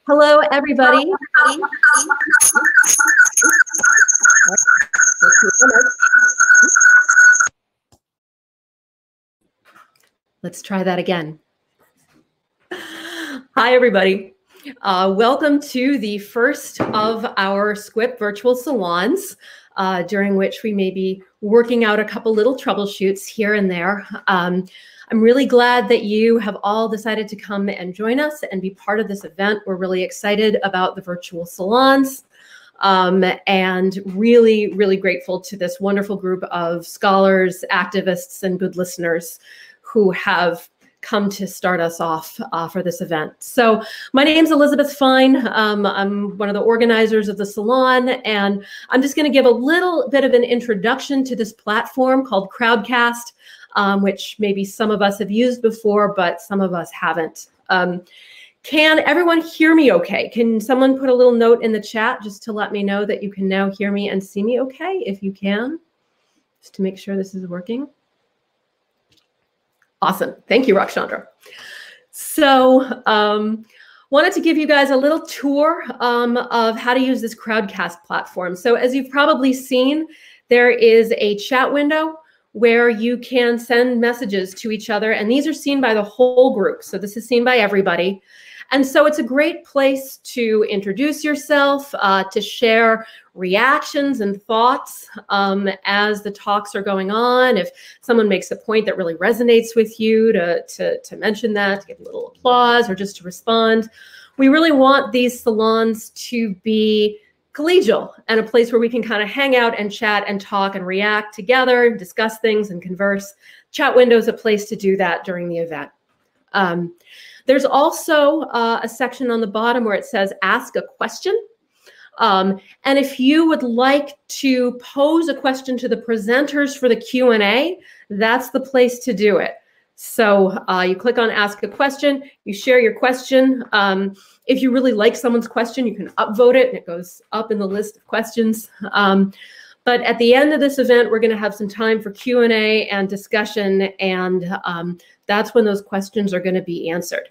Hello, everybody. Let's try that again. Hi, everybody. Welcome to the first of our SQIP virtual salons, during which we may be working out a couple little troubleshoots here and there. I'm really glad that you have all decided to come and join us and be part of this event. We're really excited about the virtual salons and really, really grateful to this wonderful group of scholars, activists, and good listeners who have come to start us off for this event. So my name's Elizabeth Fine. I'm one of the organizers of the salon, and I'm just going to give a little bit of an introduction to this platform called Crowdcast, which maybe some of us have used before, but some of us haven't. Can everyone hear me okay? Can someone put a little note in the chat just to let me know that you can now hear me and see me okay, if you can, just to make sure this is working? Awesome. Thank you, Rakshandra. So wanted to give you guys a little tour of how to use this Crowdcast platform. So as you've probably seen, there is a chat window where you can send messages to each other, and these are seen by the whole group. So this is seen by everybody. And so it's a great place to introduce yourself, to share reactions and thoughts as the talks are going on. If someone makes a point that really resonates with you, to mention that, to give a little applause, or just to respond. We really want these salons to be collegial and a place where we can kind of hang out and chat and talk and react together, discuss things and converse. Chat window is a place to do that during the event. There's also a section on the bottom where it says ask a question. And if you would like to pose a question to the presenters for the Q&A, that's the place to do it. So you click on ask a question, you share your question. If you really like someone's question, you can upvote it and it goes up in the list of questions. But at the end of this event, we're going to have some time for Q&A and discussion, and that's when those questions are going to be answered.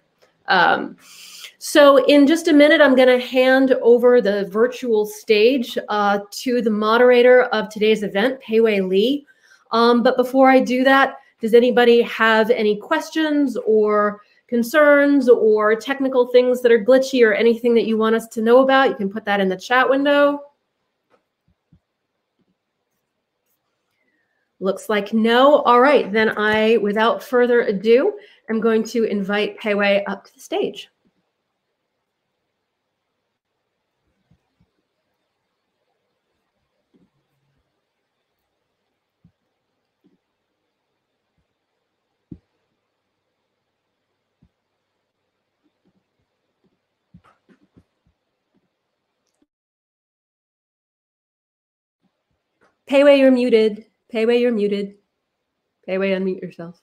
So in just a minute, I'm going to hand over the virtual stage to the moderator of today's event, Pei Wei Li. But before I do that, does anybody have any questions or concerns or technical things that are glitchy or anything that you want us to know about? You can put that in the chat window. Looks like no. All right, then I, without further ado, am going to invite Pei Wei up to the stage. Pei Wei, you're muted. Pei Wei, you're muted. Pei Wei, unmute yourself.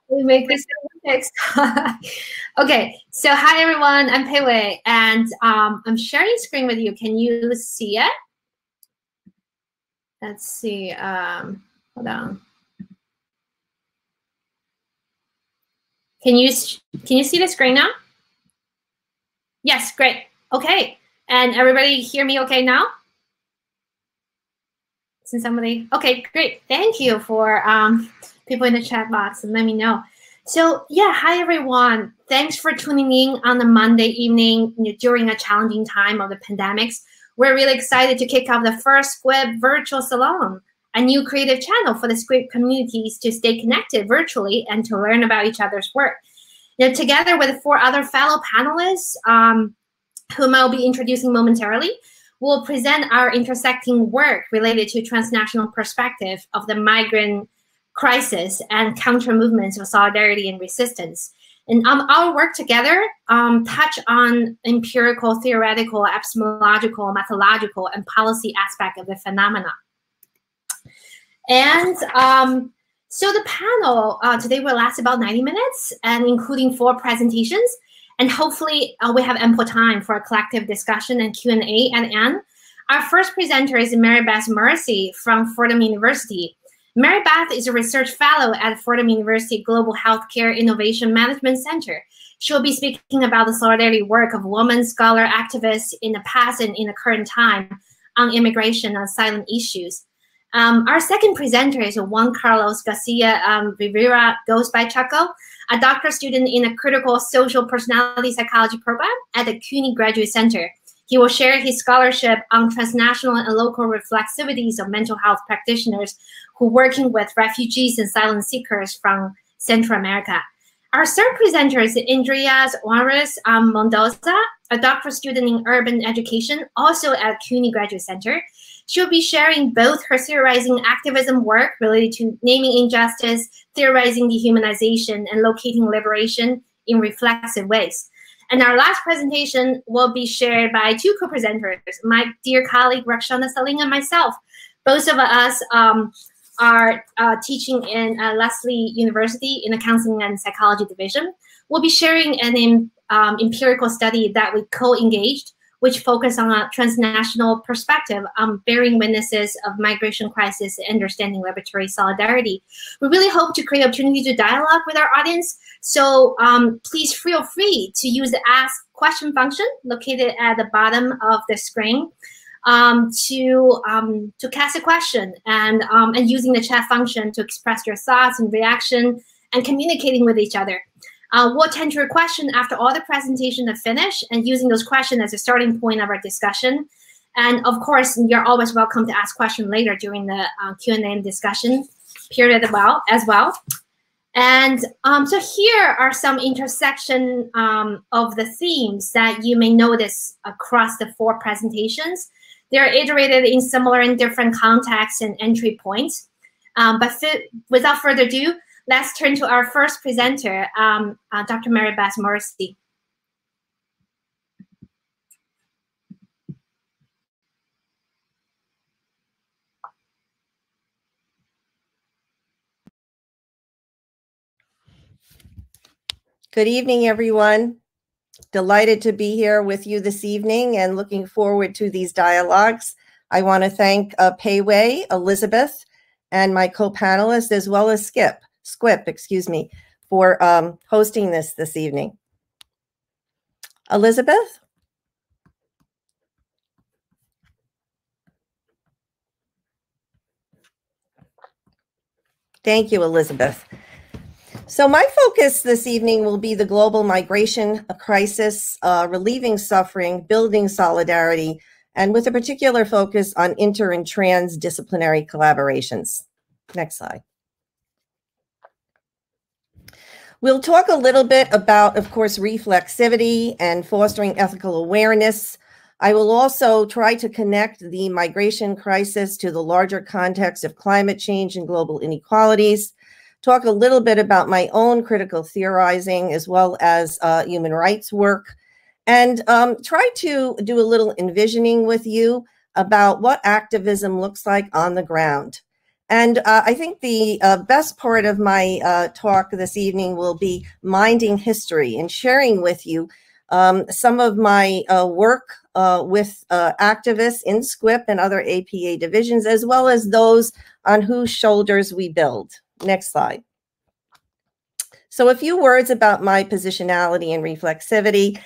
We make this fix. Okay, so hi everyone, I'm Pei Wei, and I'm sharing screen with you. Can you see it? Let's see. Hold on. Can you see the screen now? Yes, great. Okay, and everybody hear me okay now? Since somebody, okay, great. Thank you for people in the chat box, and let me know. So yeah, hi everyone. Thanks for tuning in on a Monday evening during a challenging time of the pandemics. We're really excited to kick off the first SQIP virtual salon, a new creative channel for the SQIP communities to stay connected virtually and to learn about each other's work. Now, together with 4 other fellow panelists, whom I'll be introducing momentarily, we'll present our intersecting work related to transnational perspective of the migrant crisis and counter movements of solidarity and resistance. And our work together touch on empirical, theoretical, epistemological, methodological, and policy aspect of the phenomena. And so the panel today will last about 90 minutes, and including 4 presentations. And hopefully we have ample time for a collective discussion and Q&A at the end. Our first presenter is Mary Beth Mercy from Fordham University. Mary Beth is a research fellow at Fordham University Global Healthcare Innovation Management Center. She'll be speaking about the solidarity work of women scholar activists in the past and in the current time on immigration and asylum issues. Our second presenter is Juan Carlos Garcia Rivera, goes by Chaco, a doctoral student in a critical social personality psychology program at the CUNY Graduate Center. He will share his scholarship on transnational and local reflexivities of mental health practitioners who are working with refugees and asylum seekers from Central America. Our third presenter is Andreas Juarez Mendoza, a doctoral student in urban education, also at CUNY Graduate Center. She'll be sharing both her theorizing activism work related to naming injustice, theorizing dehumanization, and locating liberation in reflexive ways. And our last presentation will be shared by two co-presenters, my dear colleague Rakshana Saling and myself. Both of us are teaching in Lesley University in the Counseling and Psychology Division. We'll be sharing an empirical study that we co-engaged, which focus on a transnational perspective on bearing witnesses of migration crisis and understanding liberatory solidarity. We really hope to create opportunity to dialogue with our audience. So please feel free to use the ask question function located at the bottom of the screen to cast a question and using the chat function to express your thoughts and reaction and communicating with each other. We'll tend to a question after all the presentations are finished and using those questions as a starting point of our discussion. And of course, you're always welcome to ask questions later during the Q&A and discussion period as well. And so here are some intersection of the themes that you may notice across the 4 presentations. They're iterated in similar and different contexts and entry points. But without further ado, let's turn to our first presenter, Dr. Mary Beth Morrissey. Good evening, everyone. Delighted to be here with you this evening and looking forward to these dialogues. I want to thank Payway, Elizabeth, and my co-panelists, as well as SQIP, excuse me, for hosting this evening. Elizabeth? Thank you, Elizabeth. So my focus this evening will be the global migration crisis, relieving suffering, building solidarity, and with a particular focus on inter and transdisciplinary collaborations. Next slide. We'll talk a little bit about, of course, reflexivity and fostering ethical awareness. I will also try to connect the migration crisis to the larger context of climate change and global inequalities, talk a little bit about my own critical theorizing as well as human rights work, and try to do a little envisioning with you about what activism looks like on the ground. And I think the best part of my talk this evening will be minding history and sharing with you some of my work with activists in SQIP and other APA divisions, as well as those on whose shoulders we build. Next slide. So a few words about my positionality and reflexivity.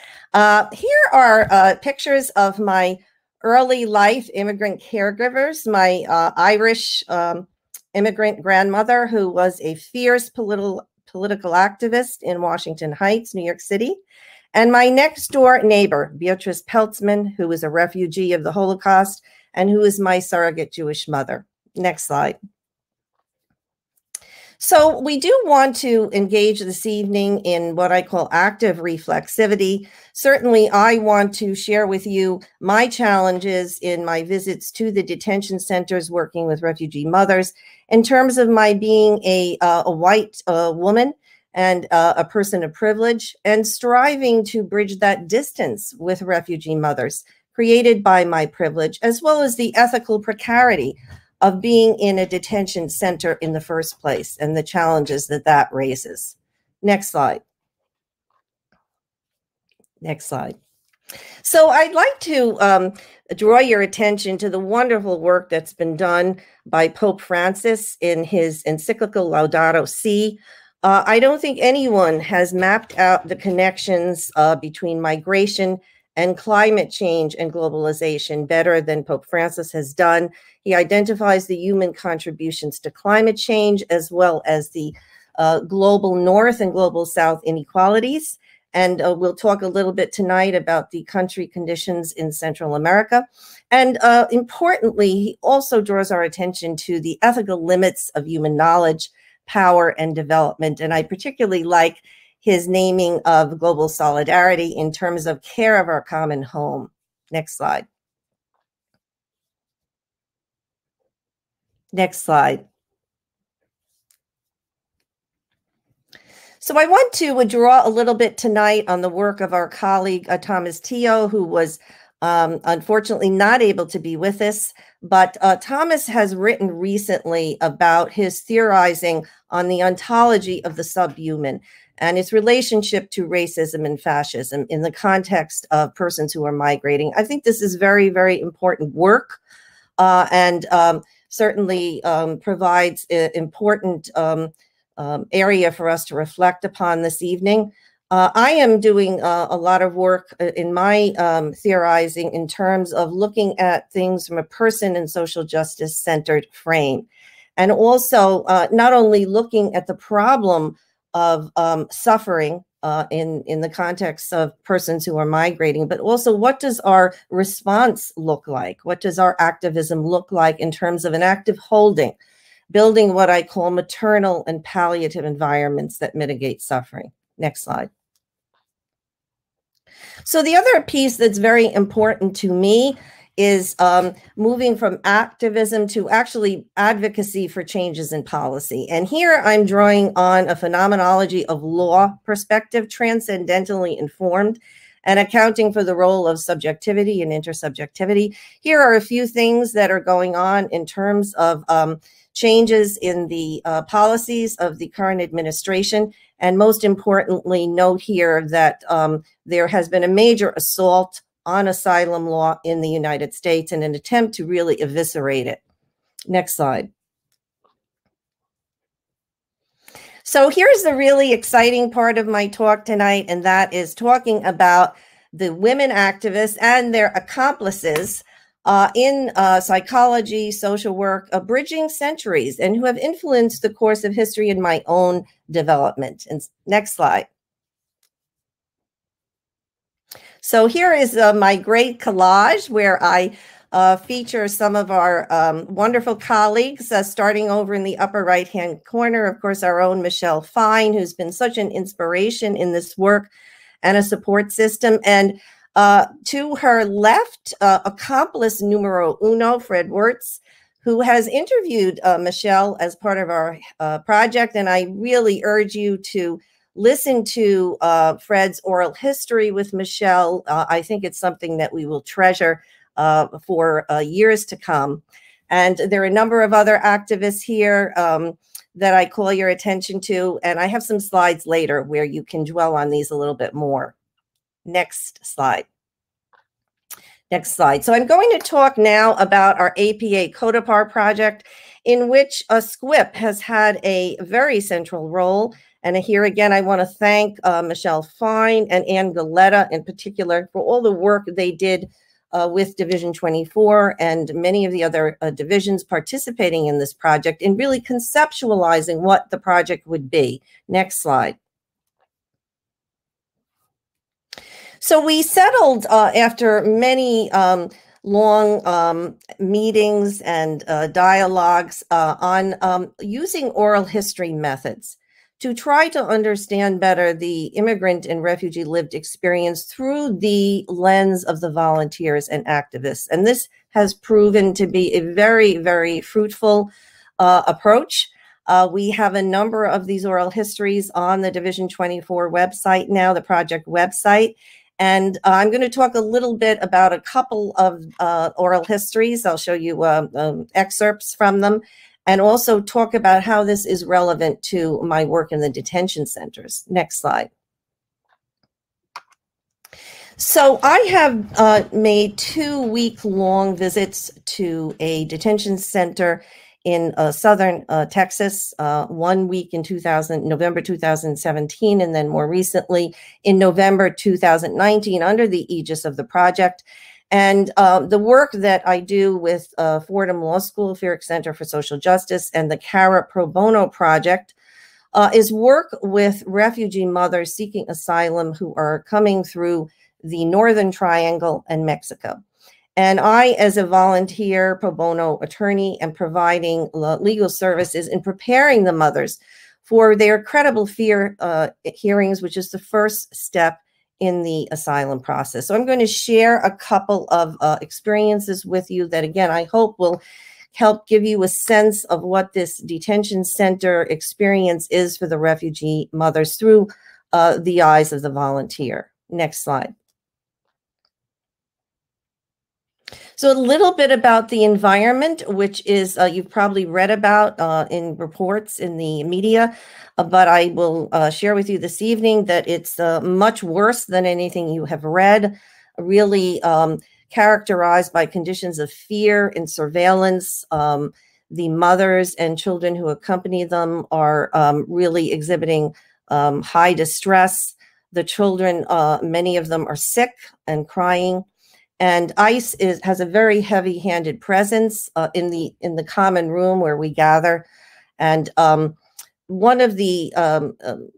Here are pictures of my early life immigrant caregivers, my Irish immigrant grandmother, who was a fierce political activist in Washington Heights, New York City, and my next door neighbor, Beatrice Peltzman, who was a refugee of the Holocaust and who is my surrogate Jewish mother. Next slide. So we do want to engage this evening in what I call active reflexivity. Certainly, I want to share with you my challenges in my visits to the detention centers working with refugee mothers in terms of my being a white woman and a person of privilege and striving to bridge that distance with refugee mothers created by my privilege, as well as the ethical precarity of being in a detention center in the first place and the challenges that that raises. Next slide. Next slide. So I'd like to draw your attention to the wonderful work that's been done by Pope Francis in his encyclical Laudato Si I don't think anyone has mapped out the connections between migration and climate change and globalization better than Pope Francis has done. He identifies the human contributions to climate change as well as the global North and global South inequalities. And we'll talk a little bit tonight about the country conditions in Central America. And importantly, he also draws our attention to the ethical limits of human knowledge, power, and development. And I particularly like his naming of global solidarity in terms of care of our common home. Next slide. Next slide. So I want to draw a little bit tonight on the work of our colleague, Thomas Teo, who was unfortunately not able to be with us. But Thomas has written recently about his theorizing on the ontology of the subhuman and its relationship to racism and fascism in the context of persons who are migrating. I think this is very, very important work and certainly provides important area for us to reflect upon this evening. I am doing a lot of work in my theorizing in terms of looking at things from a person and social justice centered frame. And also not only looking at the problem of suffering in the context of persons who are migrating, but also what does our response look like? What does our activism look like in terms of an active holding, building what I call maternal and palliative environments that mitigate suffering? Next slide. So the other piece that's very important to me is moving from activism to actually advocacy for changes in policy. And here I'm drawing on a phenomenology of law perspective, transcendentally informed, and accounting for the role of subjectivity and intersubjectivity. Here are a few things that are going on in terms of changes in the policies of the current administration. And most importantly, note here that there has been a major assault on asylum law in the United States in an attempt to really eviscerate it. Next slide. So here's the really exciting part of my talk tonight, and that is talking about the women activists and their accomplices in psychology, social work, bridging centuries, and who have influenced the course of history in my own development. And next slide. So here is my great collage where I feature some of our wonderful colleagues, starting over in the upper right-hand corner, of course, our own Michelle Fine, who's been such an inspiration in this work and a support system. And to her left, accomplice numero uno, Fred Wirtz, who has interviewed Michelle as part of our project. And I really urge you to listen to Fred's oral history with Michelle. I think it's something that we will treasure for years to come. And there are a number of other activists here that I call your attention to. And I have some slides later where you can dwell on these a little bit more. Next slide. Next slide. So I'm going to talk now about our APA Codepar project, in which SQIP has had a very central role. And here again, I want to thank Michelle Fine and Ann Galetta in particular for all the work they did with Division 24 and many of the other divisions participating in this project in really conceptualizing what the project would be. Next slide. So we settled after many long meetings and dialogues on using oral history methods to try to understand better the immigrant and refugee lived experience through the lens of the volunteers and activists. And this has proven to be a very, very fruitful approach. We have a number of these oral histories on the Division 24 website now, the project website. And I'm going to talk a little bit about a couple of oral histories. I'll show you excerpts from them, and also talk about how this is relevant to my work in the detention centers. Next slide. So I have made 2-week-long visits to a detention center in southern Texas, 1 week in November 2017, and then more recently in November 2019 under the aegis of the project. And the work that I do with Fordham Law School, Feerick Center for Social Justice, and the CARA Pro Bono Project is work with refugee mothers seeking asylum who are coming through the Northern Triangle and Mexico. And I, as a volunteer pro bono attorney, am providing legal services in preparing the mothers for their credible fear hearings, which is the first step in the asylum process. So I'm going to share a couple of experiences with you that, again, I hope will help give you a sense of what this detention center experience is for the refugee mothers through the eyes of the volunteer. Next slide. So a little bit about the environment, which is you've probably read about in reports in the media, but I will share with you this evening that it's much worse than anything you have read, really characterized by conditions of fear and surveillance. The mothers and children who accompany them are really exhibiting high distress. The children, many of them are sick and crying. And ICE has a very heavy-handed presence in the common room where we gather. And one of the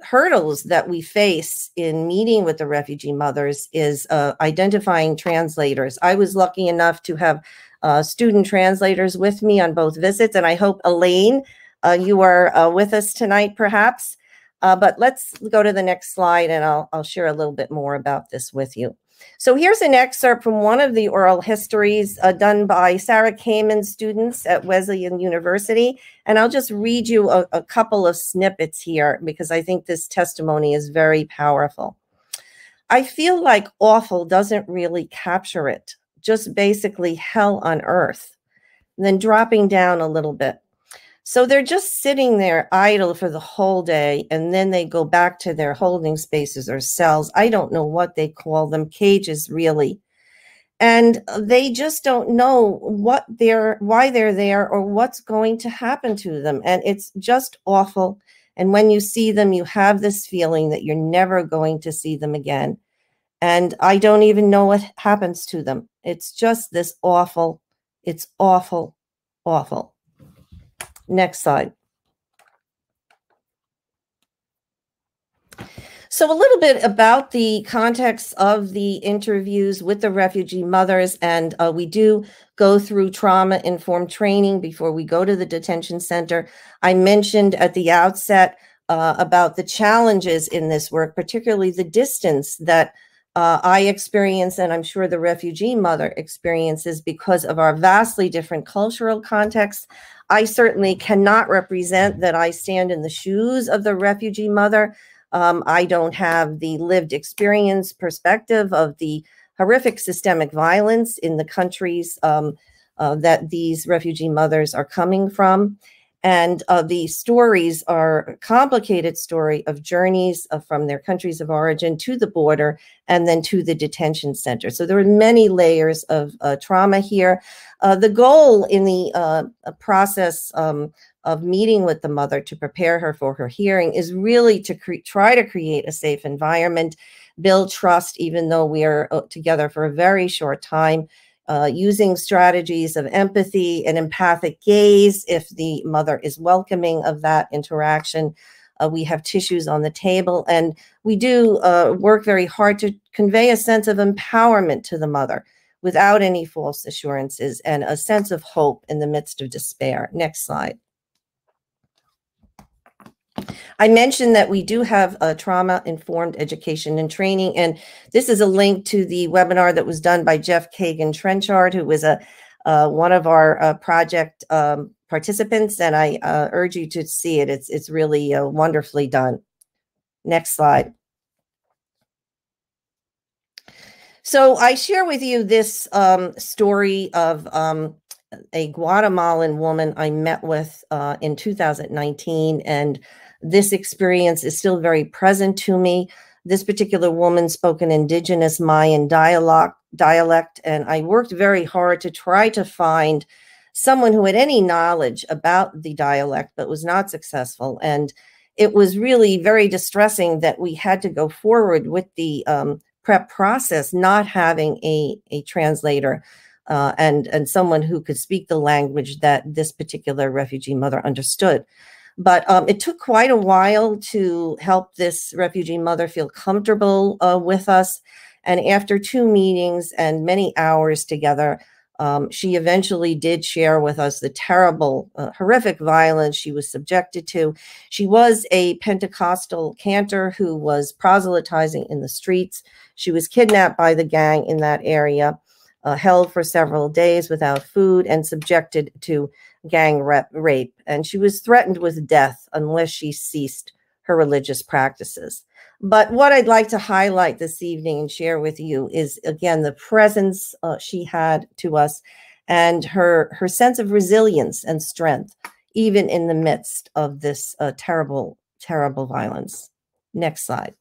hurdles that we face in meeting with the refugee mothers is identifying translators. I was lucky enough to have student translators with me on both visits, and I hope, Elaine, you are with us tonight, perhaps. But let's go to the next slide, and I'll share a little bit more about this with you. So here's an excerpt from one of the oral histories done by Sarah Kamen's students at Wesleyan University. And I'll just read you a couple of snippets here because I think this testimony is very powerful. I feel like awful doesn't really capture it, just basically hell on earth. And then dropping down a little bit. So they're just sitting there idle for the whole day, and then they go back to their holding spaces or cells. I don't know what they call them, cages really. And they just don't know why they're there or what's going to happen to them. And it's just awful. And when you see them, you have this feeling that you're never going to see them again. And I don't even know what happens to them. It's just this awful. It's awful, awful. Next slide. So a little bit about the context of the interviews with the refugee mothers, and we do go through trauma-informed training before we go to the detention center. I mentioned at the outset about the challenges in this work, particularly the distance that I experience, and I'm sure the refugee mother experiences because of our vastly different cultural contexts. I certainly cannot represent that I stand in the shoes of the refugee mother. I don't have the lived experience perspective of the horrific systemic violence in the countries that these refugee mothers are coming from. And the stories are a complicated story of journeys from their countries of origin to the border and then to the detention center. So there are many layers of trauma here. The goal in the process of meeting with the mother to prepare her for her hearing is really to try to create a safe environment, build trust, even though we are together for a very short time, using strategies of empathy and empathic gaze if the mother is welcoming of that interaction. We have tissues on the table, and we do work very hard to convey a sense of empowerment to the mother without any false assurances and a sense of hope in the midst of despair. Next slide. I mentioned that we do have trauma-informed education and training, and this is a link to the webinar that was done by Jeff Kagan-Trenchard, who was one of our project participants, and I urge you to see it. It's really wonderfully done. Next slide. So I share with you this story of a Guatemalan woman I met with in 2019, and this experience is still very present to me. This particular woman spoke an indigenous Mayan dialect, and I worked very hard to try to find someone who had any knowledge about the dialect but was not successful. And it was really very distressing that we had to go forward with the prep process, not having a translator and someone who could speak the language that this particular refugee mother understood. But it took quite a while to help this refugee mother feel comfortable with us. And after 2 meetings and many hours together, she eventually did share with us the terrible, horrific violence she was subjected to. She was a Pentecostal cantor who was proselytizing in the streets. She was kidnapped by the gang in that area, held for several days without food, and subjected to gang rape. And she was threatened with death unless she ceased her religious practices. But what I'd like to highlight this evening and share with you is, again, the presence she had to us and her sense of resilience and strength, even in the midst of this terrible, terrible violence. Next slide.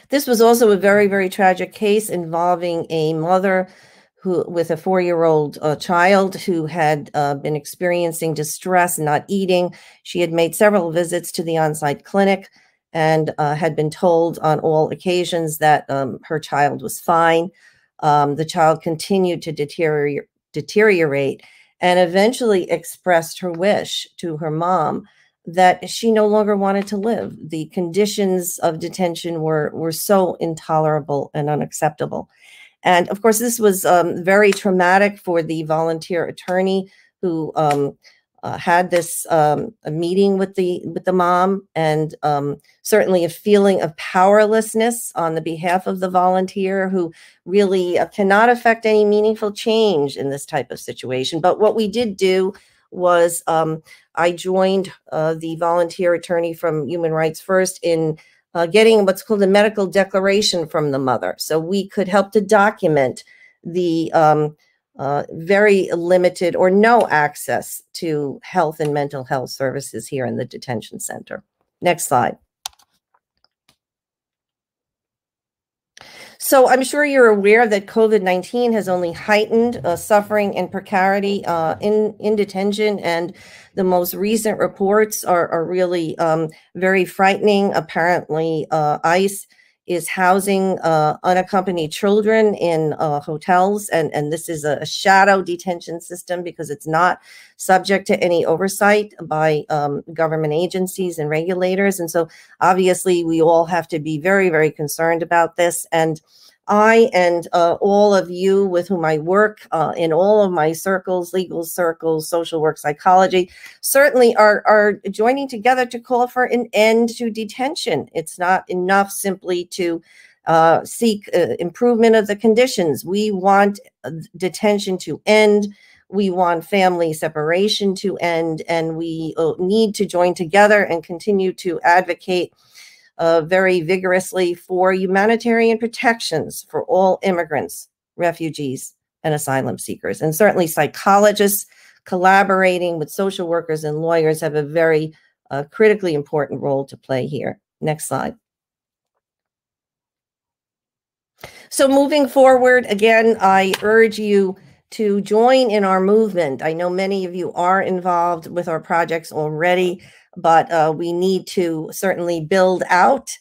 This was also a very, very tragic case involving a mother who, with a 4-year-old child who had been experiencing distress, not eating. She had made several visits to the on-site clinic and had been told on all occasions that her child was fine. The child continued to deteriorate and eventually expressed her wish to her mom that she no longer wanted to live. The conditions of detention were so intolerable and unacceptable. And of course, this was very traumatic for the volunteer attorney who had this a meeting with the mom, and certainly a feeling of powerlessness on the behalf of the volunteer who really cannot affect any meaningful change in this type of situation. But what we did do was I joined the volunteer attorney from Human Rights First in getting what's called a medical declaration from the mother, so we could help to document the very limited or no access to health and mental health services here in the detention center. Next slide. So I'm sure you're aware that COVID-19 has only heightened suffering and precarity in detention, and the most recent reports are really very frightening. Apparently, ICE is housing unaccompanied children in hotels, and this is a shadow detention system because it's not subject to any oversight by government agencies and regulators. And so obviously we all have to be very, very concerned about this. And I and all of you with whom I work in all of my circles, legal circles, social work, psychology, certainly are joining together to call for an end to detention. It's not enough simply to seek improvement of the conditions. We want detention to end. We want family separation to end, and we need to join together and continue to advocate very vigorously for humanitarian protections for all immigrants, refugees, and asylum seekers. And certainly psychologists collaborating with social workers and lawyers have a very critically important role to play here. Next slide. So moving forward, again, I urge you to join in our movement. I know many of you are involved with our projects already, but we need to certainly build out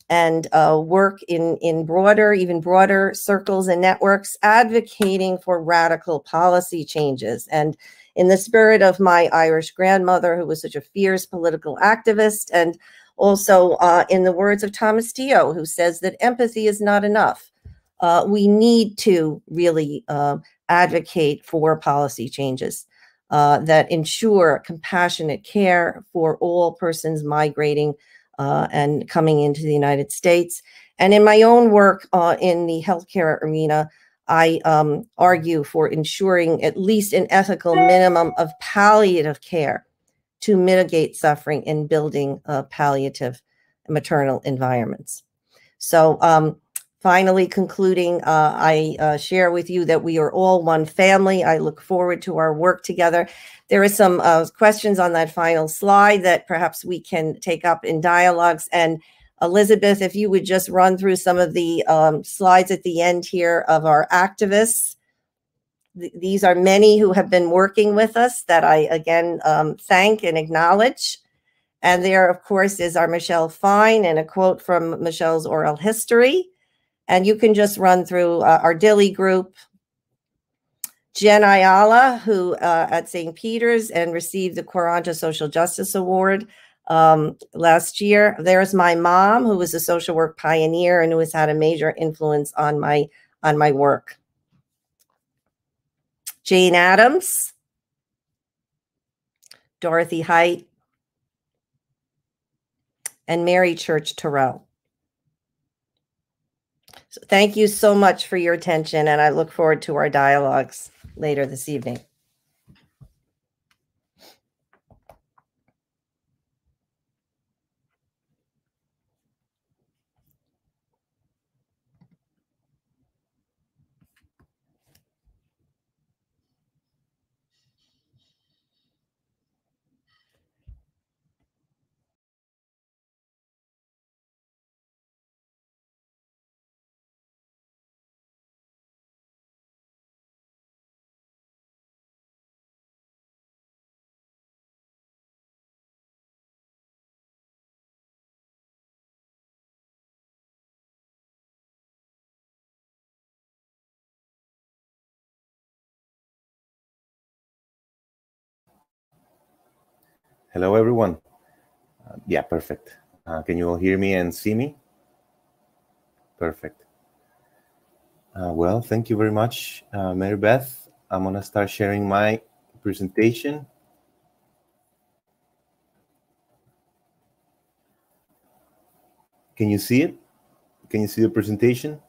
and work in even broader circles and networks, advocating for radical policy changes. And in the spirit of my Irish grandmother, who was such a fierce political activist, and also in the words of Thomas Teo, who says that empathy is not enough, we need to really advocate for policy changes that ensure compassionate care for all persons migrating and coming into the United States. And in my own work in the healthcare arena, I argue for ensuring at least an ethical minimum of palliative care to mitigate suffering in building palliative maternal environments. So finally concluding, I share with you that we are all one family. I look forward to our work together. There are some questions on that final slide that perhaps we can take up in dialogues. And Elizabeth, if you would just run through some of the slides at the end here of our activists. these are many who have been working with us that I, again, thank and acknowledge. And there, of course, is our Michelle Fine and a quote from Michelle's oral history. And you can just run through our Dilly group. Jen Ayala, who at St. Peter's and received the Quaranta Social Justice Award last year. There's my mom, who was a social work pioneer and who has had a major influence on my work. Jane Addams, Dorothy Height, and Mary Church Terrell. So thank you so much for your attention, and I look forward to our dialogues later this evening. Hello, everyone. Yeah, perfect. Can you all hear me and see me? Perfect. Well, thank you very much, Mary Beth. I'm going to start sharing my presentation. Can you see it? Can you see the presentation?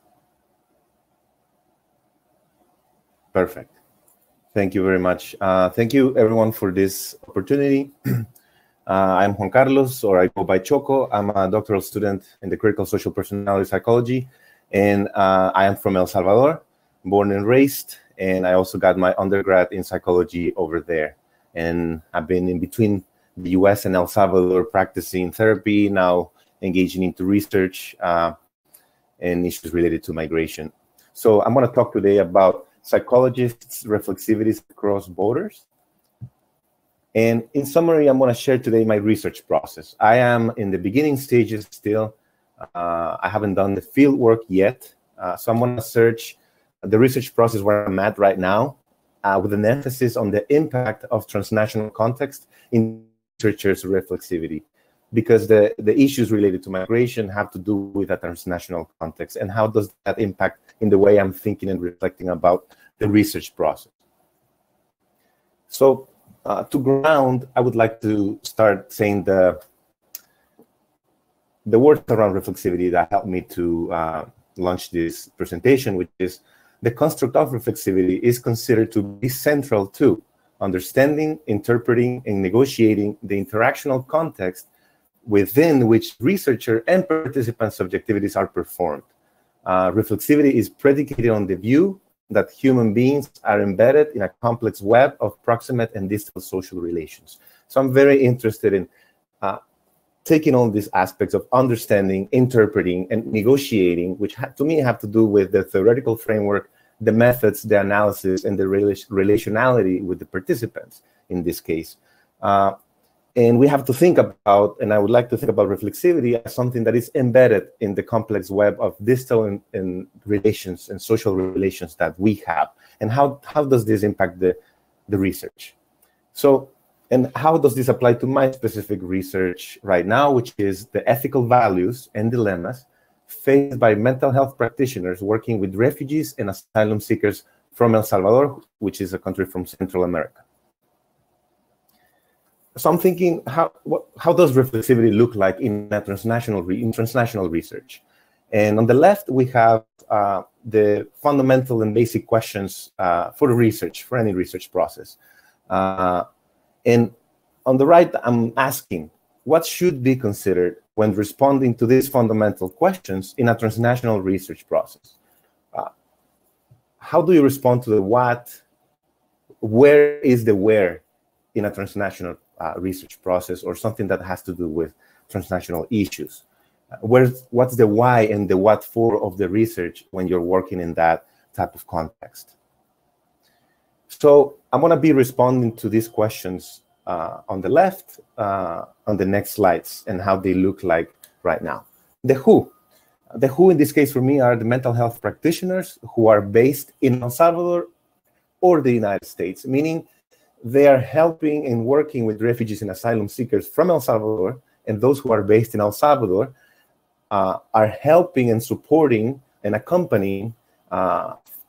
Perfect. Thank you very much. Thank you, everyone, for this opportunity. I'm Juan Carlos, or I go by Choco. I'm a doctoral student in the critical social personality psychology, and I am from El Salvador, born and raised, and I also got my undergrad in psychology over there. And I've been in between the US and El Salvador practicing therapy, now engaging into research and issues related to migration. So I'm going to talk today about psychologists' reflexivities across borders. And in summary, I'm going to share today my research process. I am in the beginning stages still. I haven't done the field work yet. So I'm going to search the research process where I'm at right now with an emphasis on the impact of transnational context in researchers' reflexivity, because the issues related to migration have to do with a transnational context. And how does that impact in the way I'm thinking and reflecting about the research process? So to ground, I would like to start saying the words around reflexivity that helped me to launch this presentation, which is the construct of reflexivity is considered to be central to understanding, interpreting, and negotiating the interactional context within which researcher and participant subjectivities are performed. Reflexivity is predicated on the view that human beings are embedded in a complex web of proximate and distal social relations. So I'm very interested in taking all these aspects of understanding, interpreting, and negotiating, which to me have to do with the theoretical framework, the methods, the analysis, and the relationality with the participants in this case. And we have to think about, and I would like to think about reflexivity as something that is embedded in the complex web of distal and relations and social relations that we have. And how does this impact the research? So, and how does this apply to my specific research right now, which is the ethical values and dilemmas faced by mental health practitioners working with refugees and asylum seekers from El Salvador, which is a country from Central America. So I'm thinking, how does reflexivity look like in a transnational research? And on the left, we have the fundamental and basic questions for the research, for any research process. And on the right, I'm asking, what should be considered when responding to these fundamental questions in a transnational research process? How do you respond to the what? Where is the where in a transnational research process, or something that has to do with transnational issues? What's the why and the what for of the research when you're working in that type of context? So I'm going to be responding to these questions on the left, on the next slides, and how they look like right now. The WHO. The WHO in this case for me are the mental health practitioners who are based in El Salvador or the United States, meaning they are helping and working with refugees and asylum seekers from El Salvador, and those who are based in El Salvador are helping and supporting and accompanying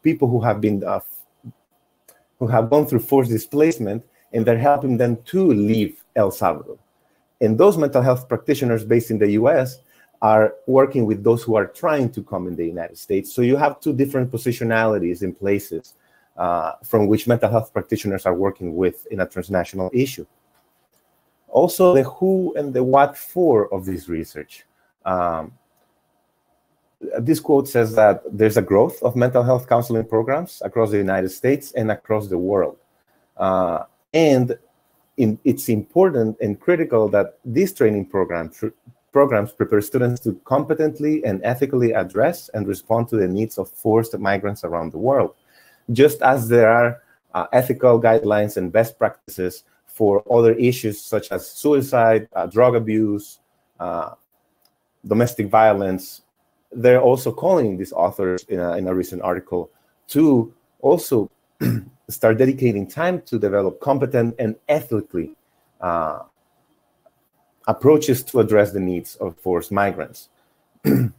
people who have been who have gone through forced displacement, and they're helping them to leave El Salvador. And those mental health practitioners based in the US are working with those who are trying to come in the United States. So you have two different positionalities in places from which mental health practitioners are working with in a transnational issue. Also, the who and the what for of this research. This quote says that there's a growth of mental health counseling programs across the United States and across the world. It's important and critical that these training programs prepare students to competently and ethically address and respond to the needs of forced migrants around the world, just as there are ethical guidelines and best practices for other issues such as suicide, drug abuse, domestic violence. They're also calling these authors in a recent article to also start dedicating time to develop competent and ethically approaches to address the needs of forced migrants. The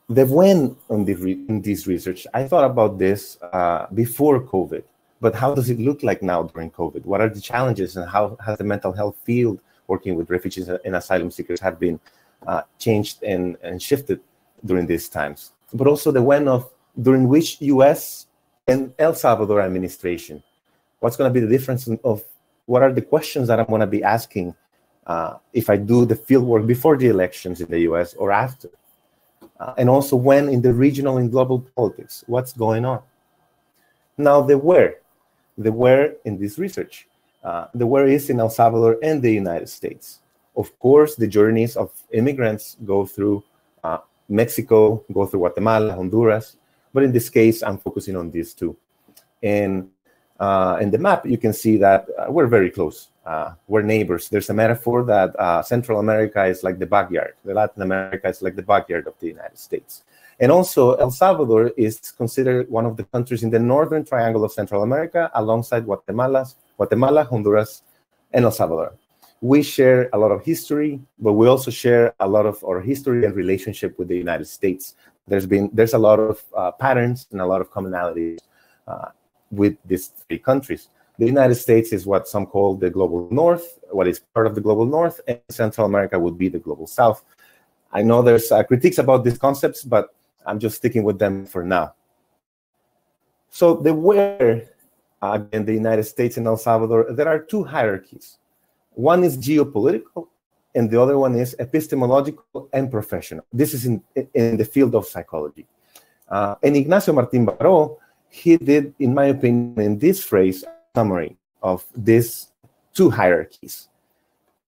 when in this research, I thought about this before COVID, but how does it look like now during COVID? What are the challenges, and how has the mental health field working with refugees and asylum seekers have been changed and shifted during these times? But also the when of during which US and El Salvador administration, what's going to be the difference of what are the questions that I'm going to be asking if I do the field work before the elections in the US or after? And also when in the regional and global politics, what's going on? Now the where in this research. The where is in El Salvador and the United States. Of course, the journeys of immigrants go through Mexico, go through Guatemala, Honduras, but in this case, I'm focusing on these two. And in the map, you can see that we're very close. We're neighbors. There's a metaphor that Central America is like the backyard. Latin America is like the backyard of the United States. And also, El Salvador is considered one of the countries in the northern triangle of Central America, alongside Guatemala, Honduras, and El Salvador. We share a lot of history, but we also share a lot of our history and relationship with the United States. There's a lot of patterns and a lot of commonalities with these three countries. The United States is what some call the global north, what is part of the global north, and Central America would be the global south. I know there's critiques about these concepts, but I'm just sticking with them for now. So the where, in the United States and El Salvador, there are two hierarchies. One is geopolitical, and the other one is epistemological and professional. This is in the field of psychology. And Ignacio Martín Baró, he did, in my opinion, in this phrase, a summary of these two hierarchies.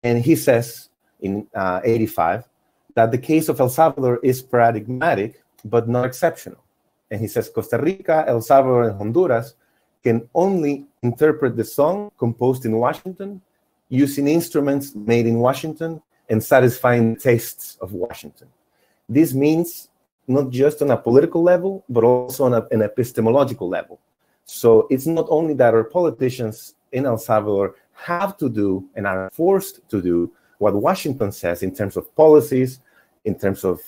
And he says in 85 that the case of El Salvador is paradigmatic, but not exceptional. And he says Costa Rica, El Salvador, and Honduras can only interpret the song composed in Washington using instruments made in Washington and satisfying the tastes of Washington. This means not just on a political level, but also on an epistemological level. So it's not only that our politicians in El Salvador have to do and are forced to do what Washington says in terms of policies, in terms of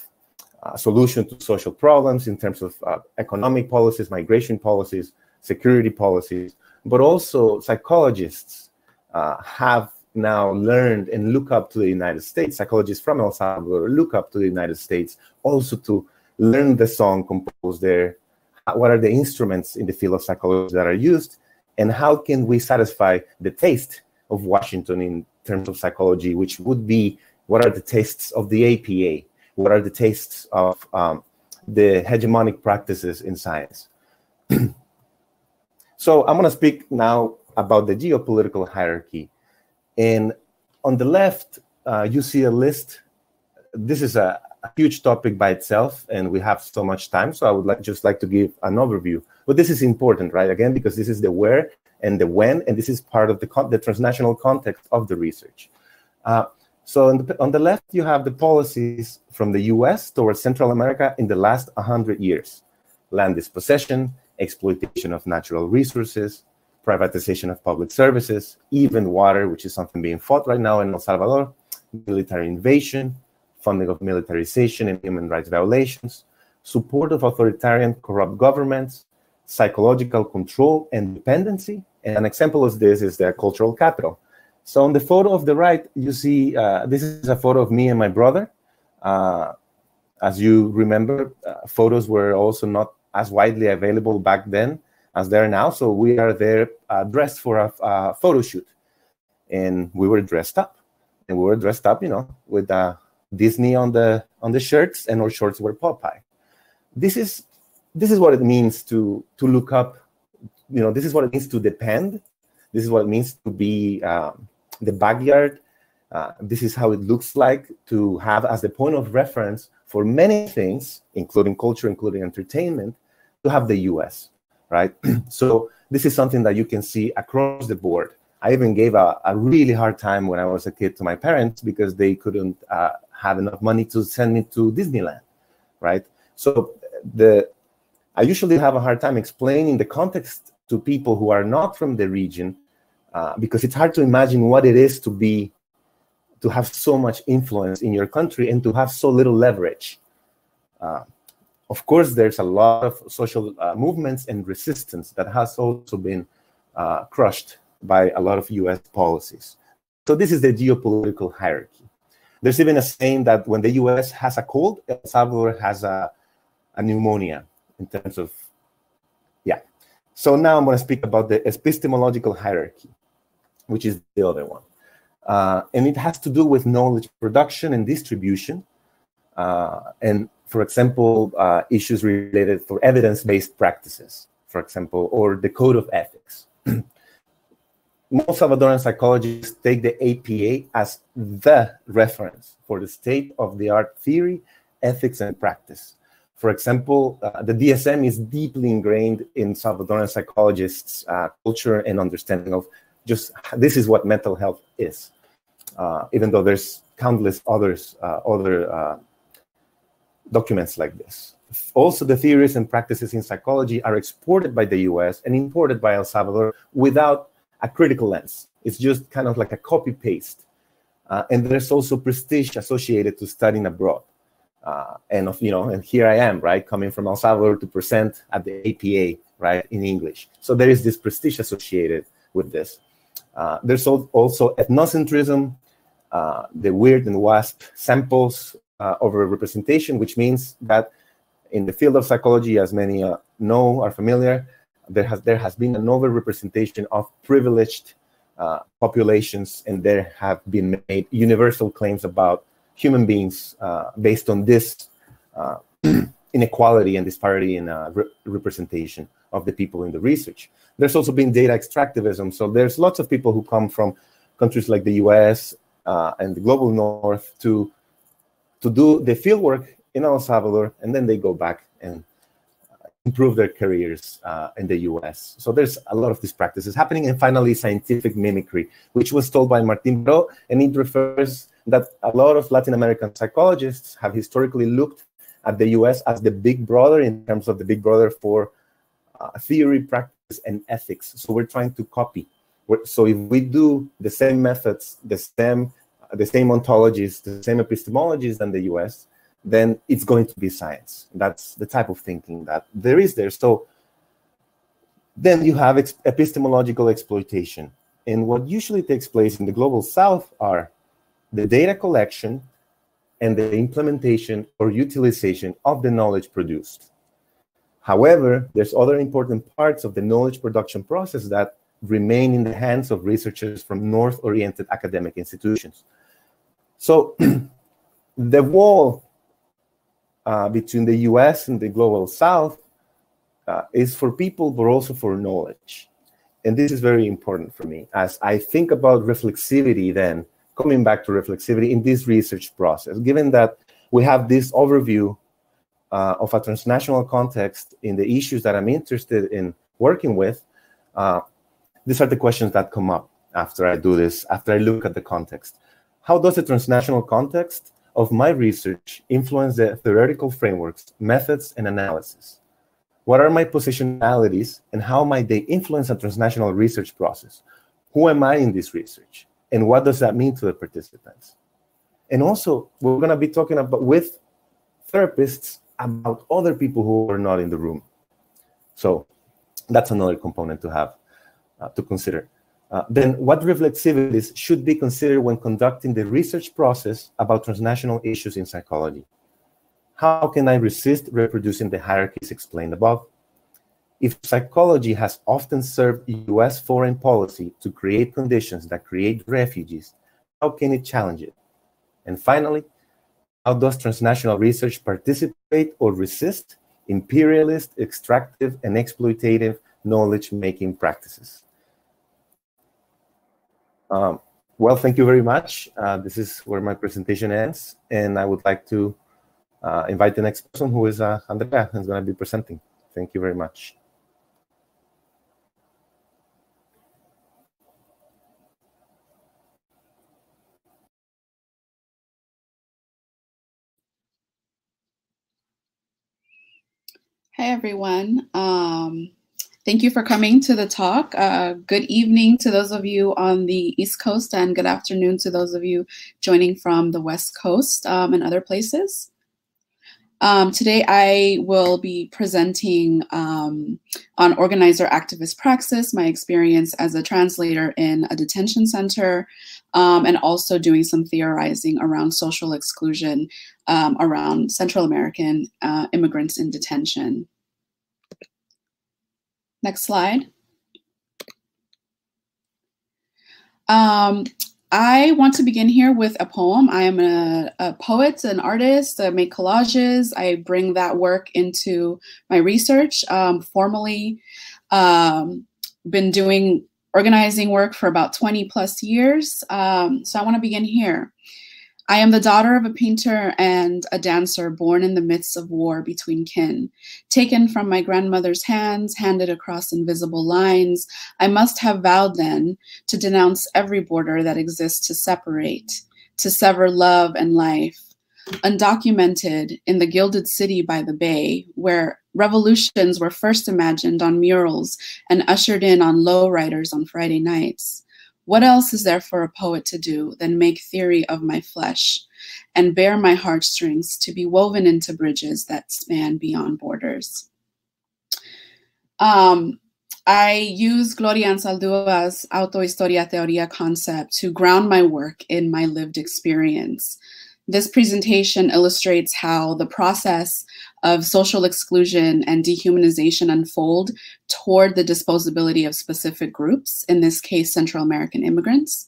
solution to social problems, in terms of economic policies, migration policies, security policies, but also psychologists have now learned and look up to the United States. Psychologists from El Salvador look up to the United States also to learn the song composed there. What are the instruments in the field of psychology that are used, and how can we satisfy the taste of Washington in terms of psychology, which would be what are the tastes of the APA, what are the tastes of the hegemonic practices in science. So I'm going to speak now about the geopolitical hierarchy. And on the left, you see a list. This is a huge topic by itself, and we have so much time. So I would just like to give an overview But this is important, right? Again, because this is the where and the when, and this is part of the transnational context of the research. So on the left, you have the policies from the US towards Central America in the last 100 years. Land dispossession, exploitation of natural resources, privatization of public services, even water, which is something being fought right now in El Salvador, military invasion, funding of militarization and human rights violations, support of authoritarian corrupt governments, psychological control and dependency. And an example of this is the cultural capital. So on the photo of the right, you see, this is a photo of me and my brother. As you remember, photos were also not as widely available back then as they are now. So we are there dressed for a photo shoot. And we were dressed up. And we were dressed up, you know, with Disney on the shirts, and our shorts were Popeye. This is what it means to look up, you know, this is what it means to depend. This is what it means to be the backyard. This is how it looks like to have as the point of reference for many things, including culture, including entertainment, to have the US, right? So this is something that you can see across the board. I even gave a really hard time when I was a kid to my parents because they couldn't have enough money to send me to Disneyland, right? So I usually have a hard time explaining the context to people who are not from the region because it's hard to imagine what it is to have so much influence in your country and to have so little leverage. Of course, there's a lot of social movements and resistance that has also been crushed by a lot of US policies. So this is the geopolitical hierarchy. There's even a saying that when the US has a cold, El Salvador has a pneumonia in terms of, yeah. So now I'm going to speak about the epistemological hierarchy, which is the other one. And it has to do with knowledge production and distribution. And for example, issues related for evidence-based practices, for example, or the code of ethics. Most Salvadoran psychologists take the APA as the reference for the state-of-the-art theory, ethics, and practice. For example, the DSM is deeply ingrained in Salvadoran psychologists' culture and understanding of just this is what mental health is, even though there's countless other documents like this. Also, the theories and practices in psychology are exported by the US and imported by El Salvador without a critical lens. It's just kind of like a copy-paste. And there's also prestige associated to studying abroad. And here I am, right, coming from El Salvador to present at the APA, right, in English. So there is this prestige associated with this. There's also ethnocentrism, the weird and wasp samples over representation, which means that in the field of psychology, as many are familiar, there has been an over-representation of privileged populations, and there have been made universal claims about human beings based on this inequality and disparity in representation of the people in the research. There's also been data extractivism. So there's lots of people who come from countries like the US and the global north to do the fieldwork in El Salvador, and then they go back and improve their careers in the US. So there's a lot of these practices happening. And finally, scientific mimicry, which was told by Martin Bro, and it refers that a lot of Latin American psychologists have historically looked at the US as the big brother in terms of the big brother for theory, practice, and ethics. So we're trying to copy. So if we do the same methods, the same ontologies, the same epistemologies than the US, then it's going to be science. That's the type of thinking that there is there. So then you have epistemological exploitation. And what usually takes place in the global south are the data collection and the implementation or utilization of the knowledge produced. However, there's other important parts of the knowledge production process that remain in the hands of researchers from north-oriented academic institutions. So the wall between the US and the global south is for people, but also for knowledge. And this is very important for me as I think about reflexivity then, coming back to reflexivity in this research process, given that we have this overview of a transnational context in the issues that I'm interested in working with, these are the questions that come up after I do this, after I look at the context. How does the transnational context of my research influence the theoretical frameworks, methods, and analysis? What are my positionalities, and how might they influence a transnational research process? Who am I in this research? And what does that mean to the participants? And also, we're going to be talking about with therapists about other people who are not in the room. So that's another component to have to consider. Then what reflexivities should be considered when conducting the research process about transnational issues in psychology? How can I resist reproducing the hierarchies explained above? If psychology has often served US foreign policy to create conditions that create refugees, how can it challenge it? And finally, how does transnational research participate or resist imperialist, extractive, and exploitative knowledge-making practices? Well, thank you very much. This is where my presentation ends, and I would like to invite the next person, who is Andrea, who's going to be presenting. Thank you very much. Hi, everyone. Thank you for coming to the talk. Good evening to those of you on the East Coast, and good afternoon to those of you joining from the West Coast and other places. Today, I will be presenting on organizer-activist praxis, my experience as a translator in a detention center, and also doing some theorizing around social exclusion around Central American immigrants in detention. Next slide. I want to begin here with a poem. I am a poet, an artist. I make collages. I bring that work into my research. Formally, been doing organizing work for about 20 plus years. So I want to begin here. I am the daughter of a painter and a dancer born in the midst of war between kin. Taken from my grandmother's hands, handed across invisible lines, I must have vowed then to denounce every border that exists to separate, to sever love and life. Undocumented in the gilded city by the bay, where revolutions were first imagined on murals and ushered in on lowriders on Friday nights. What else is there for a poet to do than make theory of my flesh and bear my heartstrings to be woven into bridges that span beyond borders? I use Gloria Anzaldua's autohistoria teoria concept to ground my work in my lived experience. This presentation illustrates how the process of social exclusion and dehumanization unfold toward the disposability of specific groups, in this case, Central American immigrants.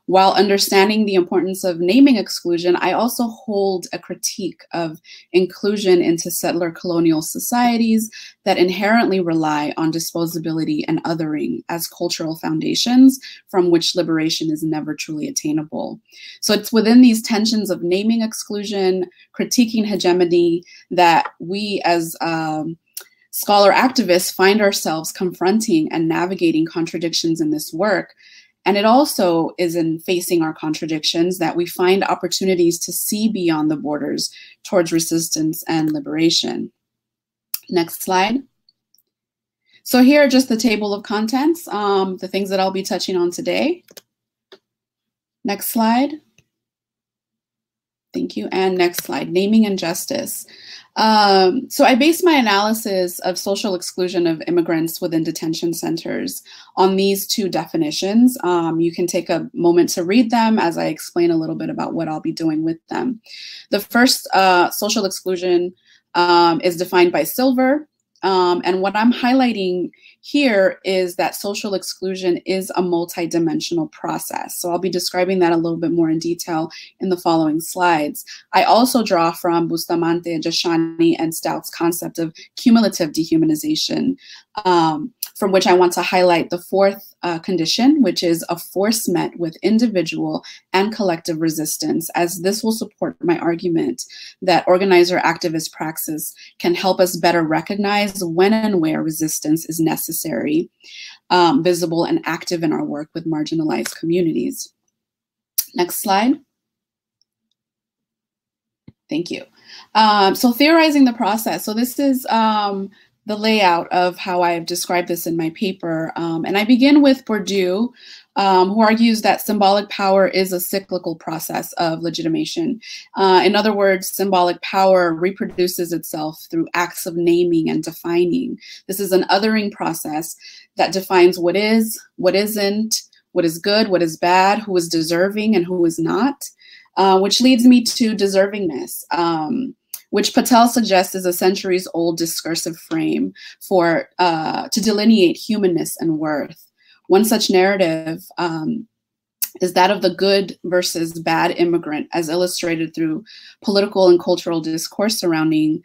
While understanding the importance of naming exclusion, I also hold a critique of inclusion into settler colonial societies that inherently rely on disposability and othering as cultural foundations from which liberation is never truly attainable. So it's within these tensions of naming exclusion, critiquing hegemony, that we as scholar activists find ourselves confronting and navigating contradictions in this work. And it also is in facing our contradictions that we find opportunities to see beyond the borders towards resistance and liberation. Next slide. So here are just the table of contents, the things that I'll be touching on today. Next slide. Thank you. And next slide, naming injustice. So I base my analysis of social exclusion of immigrants within detention centers on these two definitions. You can take a moment to read them as I explain a little bit about what I'll be doing with them. The first, social exclusion, is defined by Silver. And what I'm highlighting here is that social exclusion is a multidimensional process. So I'll be describing that a little bit more in detail in the following slides. I also draw from Bustamante, Jashani, and Stout's concept of cumulative dehumanization from which I want to highlight the fourth condition, which is a force met with individual and collective resistance, as this will support my argument that organizer-activist praxis can help us better recognize when and where resistance is necessary, visible and active in our work with marginalized communities. Next slide. Thank you. So theorizing the process. So this is the layout of how I've described this in my paper. And I begin with Bourdieu, who argues that symbolic power is a cyclical process of legitimation. In other words, symbolic power reproduces itself through acts of naming and defining. This is an othering process that defines what is, what isn't, what is good, what is bad, who is deserving and who is not, which leads me to deservingness, which Patel suggests is a centuries-old discursive frame for to delineate humanness and worth. One such narrative is that of the good versus bad immigrant, as illustrated through political and cultural discourse surrounding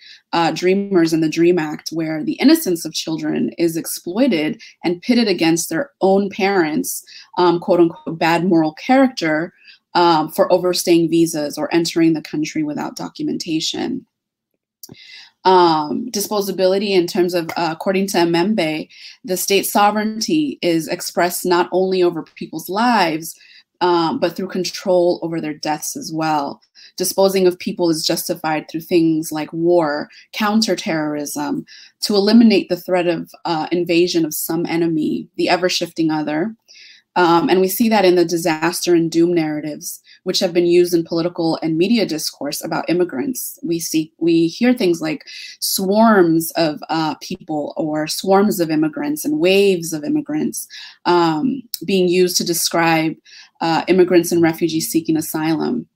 Dreamers and the Dream Act, where the innocence of children is exploited and pitted against their own parents' quote-unquote bad moral character for overstaying visas or entering the country without documentation. Disposability in terms of, according to Membe, the state sovereignty is expressed not only over people's lives, but through control over their deaths as well. Disposing of people is justified through things like war, counterterrorism, to eliminate the threat of invasion of some enemy, the ever-shifting other. And we see that in the disaster and doom narratives, which have been used in political and media discourse about immigrants. We hear things like swarms of people or swarms of immigrants and waves of immigrants being used to describe immigrants and refugees seeking asylum.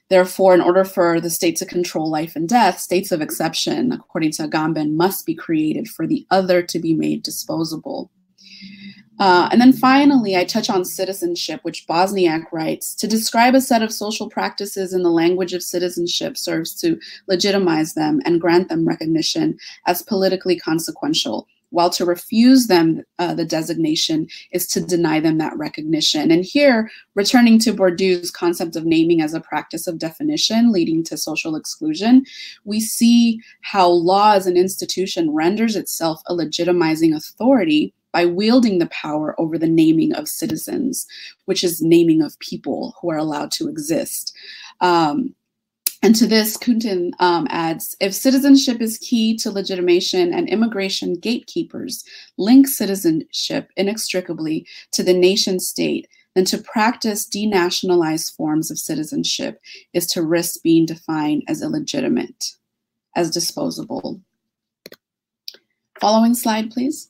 Therefore, in order for the state to control life and death, states of exception, according to Agamben, must be created for the other to be made disposable. And then finally, I touch on citizenship, which Bosniak writes, to describe a set of social practices in the language of citizenship serves to legitimize them and grant them recognition as politically consequential, while to refuse them the designation is to deny them that recognition. And here, returning to Bourdieu's concept of naming as a practice of definition leading to social exclusion, we see how law as an institution renders itself a legitimizing authority by wielding the power over the naming of citizens, which is naming of people who are allowed to exist. And to this, Kuntin adds, if citizenship is key to legitimation and immigration gatekeepers link citizenship inextricably to the nation state, then to practice denationalized forms of citizenship is to risk being defined as illegitimate, as disposable. Following slide, please.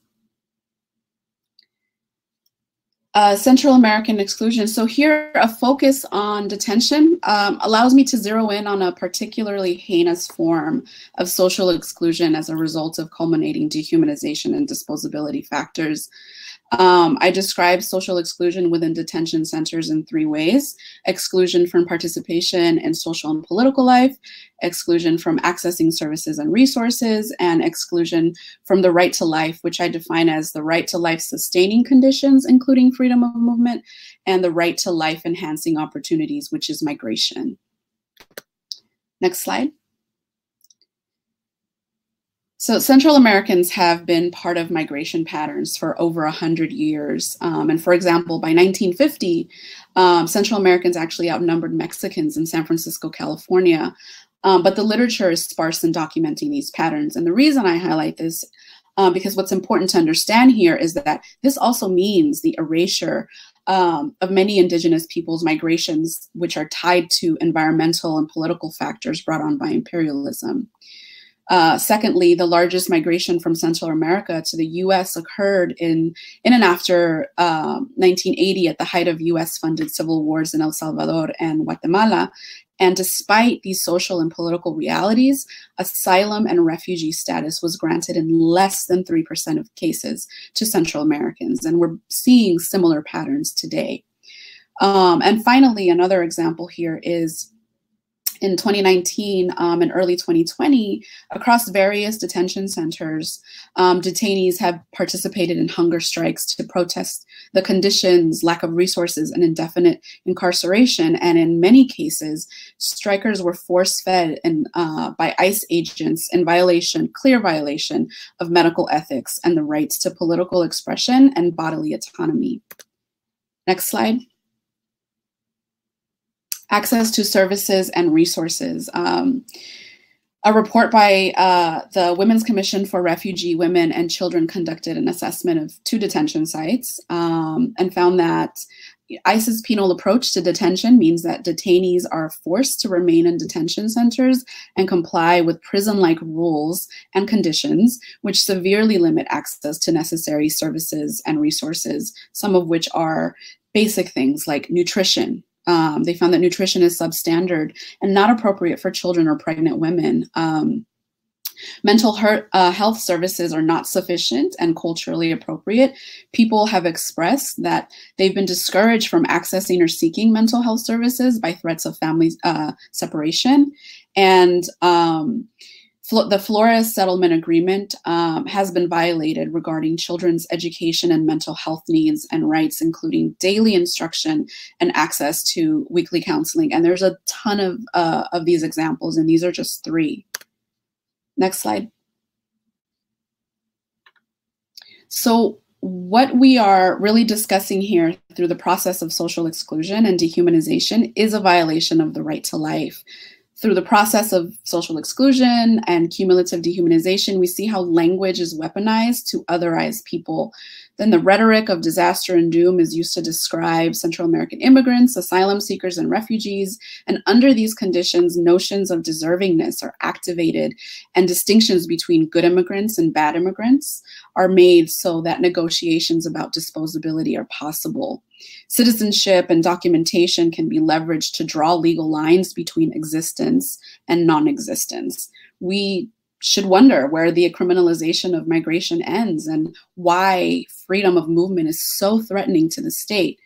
Central American exclusion. So here, a focus on detention allows me to zero in on a particularly heinous form of social exclusion as a result of culminating dehumanization and disposability factors. I describe social exclusion within detention centers in three ways: exclusion from participation in social and political life, exclusion from accessing services and resources, and exclusion from the right to life, which I define as the right to life sustaining conditions, including freedom of movement, and the right to life enhancing opportunities, which is migration. Next slide. So Central Americans have been part of migration patterns for over 100 years. And for example, by 1950, Central Americans actually outnumbered Mexicans in San Francisco, California. But the literature is sparse in documenting these patterns. And the reason I highlight this, because what's important to understand here is that this also means the erasure of many indigenous peoples' migrations, which are tied to environmental and political factors brought on by imperialism. Secondly, the largest migration from Central America to the US occurred in and after 1980 at the height of US-funded civil wars in El Salvador and Guatemala. And despite these social and political realities, asylum and refugee status was granted in less than 3% of cases to Central Americans. And we're seeing similar patterns today. And finally, another example here is in 2019 and early 2020, across various detention centers, detainees have participated in hunger strikes to protest the conditions, lack of resources, and indefinite incarceration. And in many cases, strikers were force-fed by ICE agents in clear violation of medical ethics and the rights to political expression and bodily autonomy. Next slide. Access to services and resources. A report by the Women's Commission for Refugee Women and Children conducted an assessment of 2 detention sites and found that ICE's penal approach to detention means that detainees are forced to remain in detention centers and comply with prison-like rules and conditions, which severely limit access to necessary services and resources, some of which are basic things like nutrition. They found that nutrition is substandard and not appropriate for children or pregnant women. Mental health services are not sufficient and culturally appropriate. People have expressed that they've been discouraged from accessing or seeking mental health services by threats of family separation. And the Flores Settlement Agreement has been violated regarding children's education and mental health needs and rights, including daily instruction and access to weekly counseling. And there's a ton of these examples, and these are just 3. Next slide. So what we are really discussing here through the process of social exclusion and dehumanization is a violation of the right to life. Through the process of social exclusion and cumulative dehumanization, we see how language is weaponized to otherize people. Then the rhetoric of disaster and doom is used to describe Central American immigrants, asylum seekers, and refugees. And under these conditions, notions of deservingness are activated, and distinctions between good immigrants and bad immigrants are made so that negotiations about disposability are possible. Citizenship and documentation can be leveraged to draw legal lines between existence and non-existence. We should wonder where the criminalization of migration ends and why freedom of movement is so threatening to the state.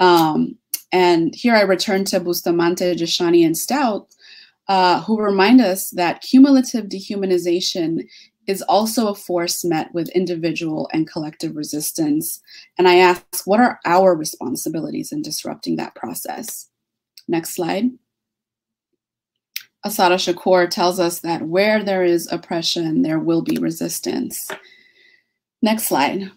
And here I return to Bustamante, Jashani, and Stout, who remind us that cumulative dehumanization is also a force met with individual and collective resistance. And I ask, what are our responsibilities in disrupting that process? Next slide. Assata Shakur tells us that where there is oppression, there will be resistance. Next slide.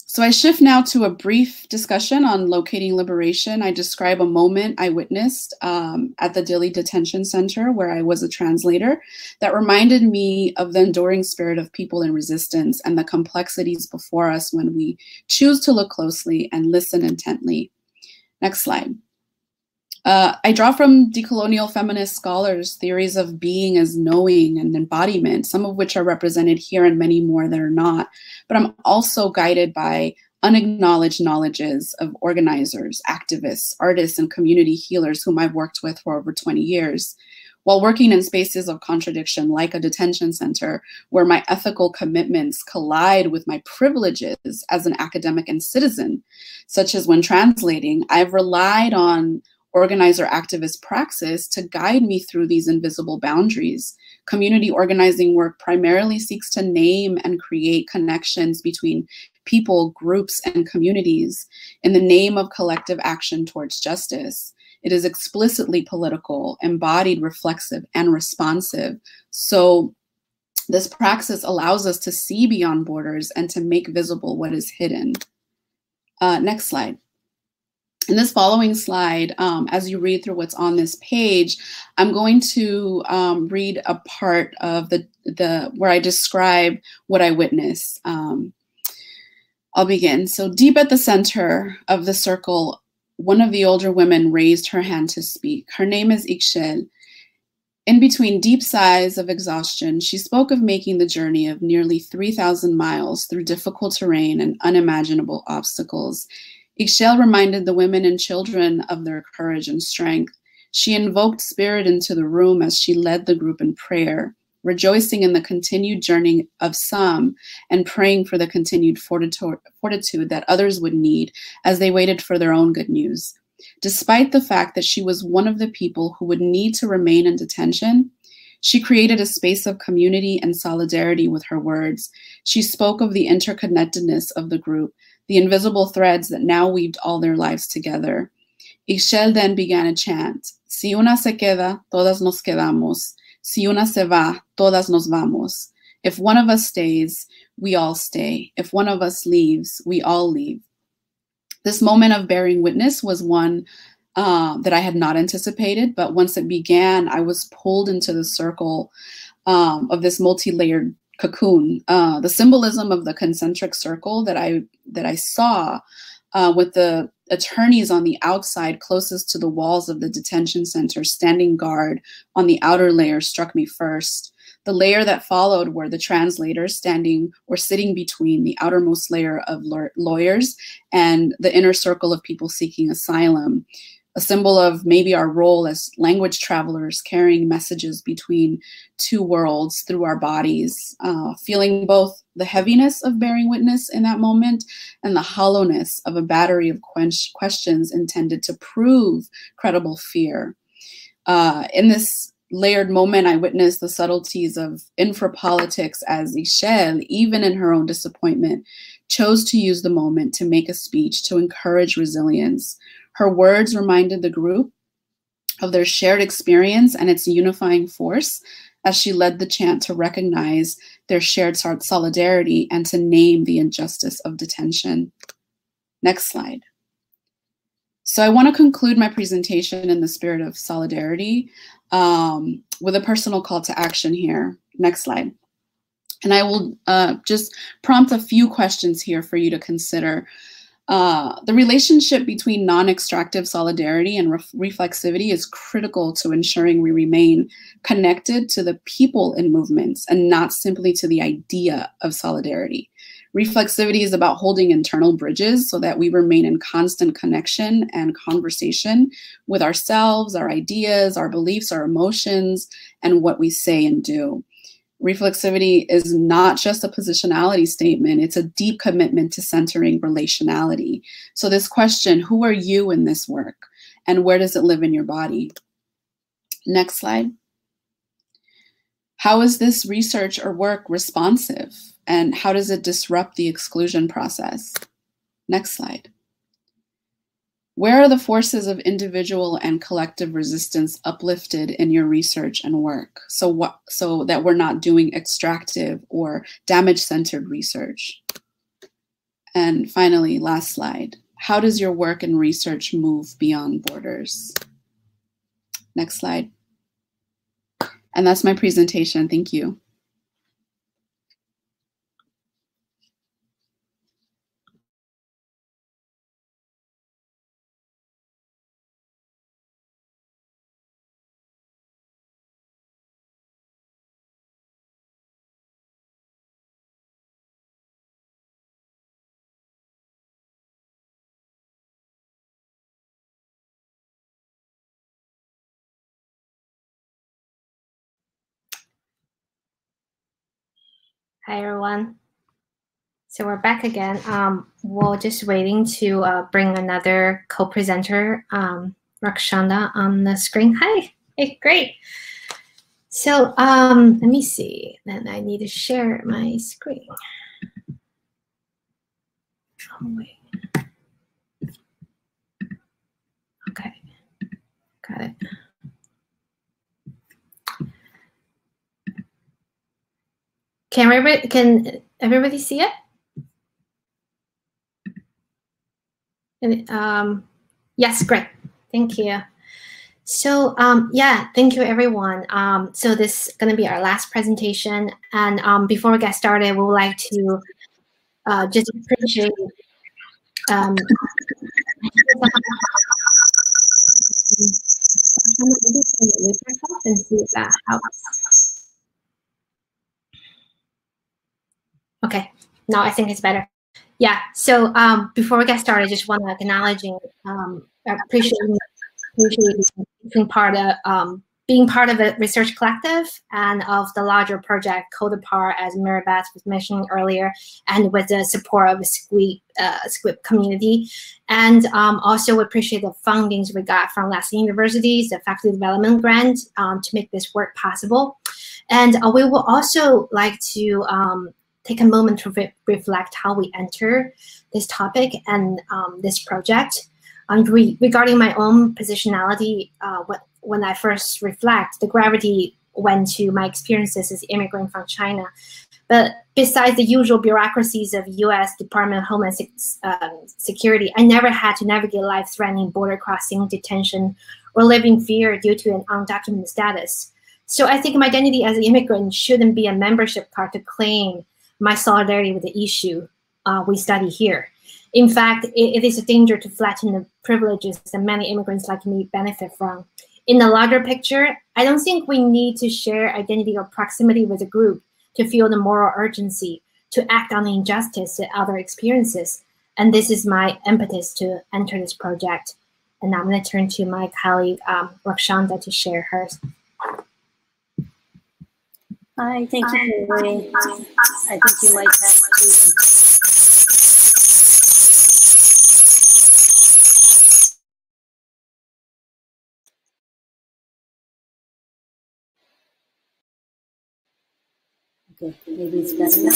So I shift now to a brief discussion on locating liberation. I describe a moment I witnessed at the Dili Detention Center, where I was a translator, that reminded me of the enduring spirit of people in resistance and the complexities before us when we choose to look closely and listen intently. Next slide. I draw from decolonial feminist scholars theories of being as knowing and embodiment, some of which are represented here and many more that are not. But I'm also guided by unacknowledged knowledges of organizers, activists, artists, and community healers whom I've worked with for over 20 years. While working in spaces of contradiction like a detention center, where my ethical commitments collide with my privileges as an academic and citizen, such as when translating, I've relied on organizer activist praxis to guide me through these invisible boundaries. Community organizing work primarily seeks to name and create connections between people, groups, and communities in the name of collective action towards justice. It is explicitly political, embodied, reflexive, and responsive. So this praxis allows us to see beyond borders and to make visible what is hidden. Next slide. In this following slide, as you read through what's on this page, I'm going to read a part of where I describe what I witnessed. I'll begin. So deep at the center of the circle, one of the older women raised her hand to speak. Her name is Ixchel. In between deep sighs of exhaustion, she spoke of making the journey of nearly 3,000 miles through difficult terrain and unimaginable obstacles. Ixchel reminded the women and children of their courage and strength. She invoked spirit into the room as she led the group in prayer, rejoicing in the continued journey of some and praying for the continued fortitude that others would need as they waited for their own good news. Despite the fact that she was one of the people who would need to remain in detention, she created a space of community and solidarity with her words. She spoke of the interconnectedness of the group, the invisible threads that now weaved all their lives together. Ixchel then began a chant. Si una se queda, todas nos quedamos. Si una se va, todas nos vamos. If one of us stays, we all stay. If one of us leaves, we all leave. This moment of bearing witness was one that I had not anticipated, but once it began, I was pulled into the circle of this multi-layered cocoon. The symbolism of the concentric circle that I saw with the attorneys on the outside closest to the walls of the detention center standing guard on the outer layer struck me first. The layer that followed were the translators standing or sitting between the outermost layer of lawyers and the inner circle of people seeking asylum, a symbol of maybe our role as language travelers carrying messages between two worlds through our bodies, feeling both the heaviness of bearing witness in that moment and the hollowness of a battery of questions intended to prove credible fear. In this layered moment, I witnessed the subtleties of infrapolitics as Ixchel, even in her own disappointment, chose to use the moment to make a speech to encourage resilience. Her words reminded the group of their shared experience and its unifying force as she led the chant to recognize their shared solidarity and to name the injustice of detention. Next slide. So I want to conclude my presentation in the spirit of solidarity with a personal call to action here. Next slide. And I will just prompt a few questions here for you to consider. The relationship between non-extractive solidarity and reflexivity is critical to ensuring we remain connected to the people in movements and not simply to the idea of solidarity. Reflexivity is about holding internal bridges so that we remain in constant connection and conversation with ourselves, our ideas, our beliefs, our emotions, and what we say and do. Reflexivity is not just a positionality statement, it's a deep commitment to centering relationality. So this question, who are you in this work? And where does it live in your body? Next slide. How is this research or work responsive? And how does it disrupt the exclusion process? Next slide. Where are the forces of individual and collective resistance uplifted in your research and work so that we're not doing extractive or damage-centered research? And finally, last slide. How does your work and research move beyond borders? Next slide. And that's my presentation. Thank you. Hi, everyone. So we're back again. We're just waiting to bring another co-presenter, Rakshanda, on the screen. Hi. Hey, great. So let me see. Then I need to share my screen. Oh, wait. Okay. Got it. Can everybody see it? And, yes, great. Thank you. So yeah, thank you, everyone. So this is going to be our last presentation. And before we get started, we would like to just appreciate and see if that helps. Okay, now I think it's better. Yeah, so before we get started, I just want to acknowledge appreciating being part of being part of a research collective and of the larger project Codapart, as Mary Beth was mentioning earlier, and with the support of the SQIP community. And also appreciate the fundings we got from Lansing University's the faculty development grant to make this work possible. And we will also like to take a moment to reflect how we enter this topic and this project. Regarding my own positionality, when I first reflect, the gravity went to my experiences as immigrant from China. But besides the usual bureaucracies of U.S. Department of Homeland Security, I never had to navigate life-threatening border crossing, detention, or live in fear due to an undocumented status. So I think my identity as an immigrant shouldn't be a membership card to claim my solidarity with the issue we study here. In fact, it is a danger to flatten the privileges that many immigrants like me benefit from. In the larger picture, I don't think we need to share identity or proximity with a group to feel the moral urgency to act on the injustice that other experiences. And this is my impetus to enter this project. And now I'm going to turn to my colleague, Rakshanda, to share hers. Hi, thank you, Pei. I think you might have to. Okay, maybe it's better now.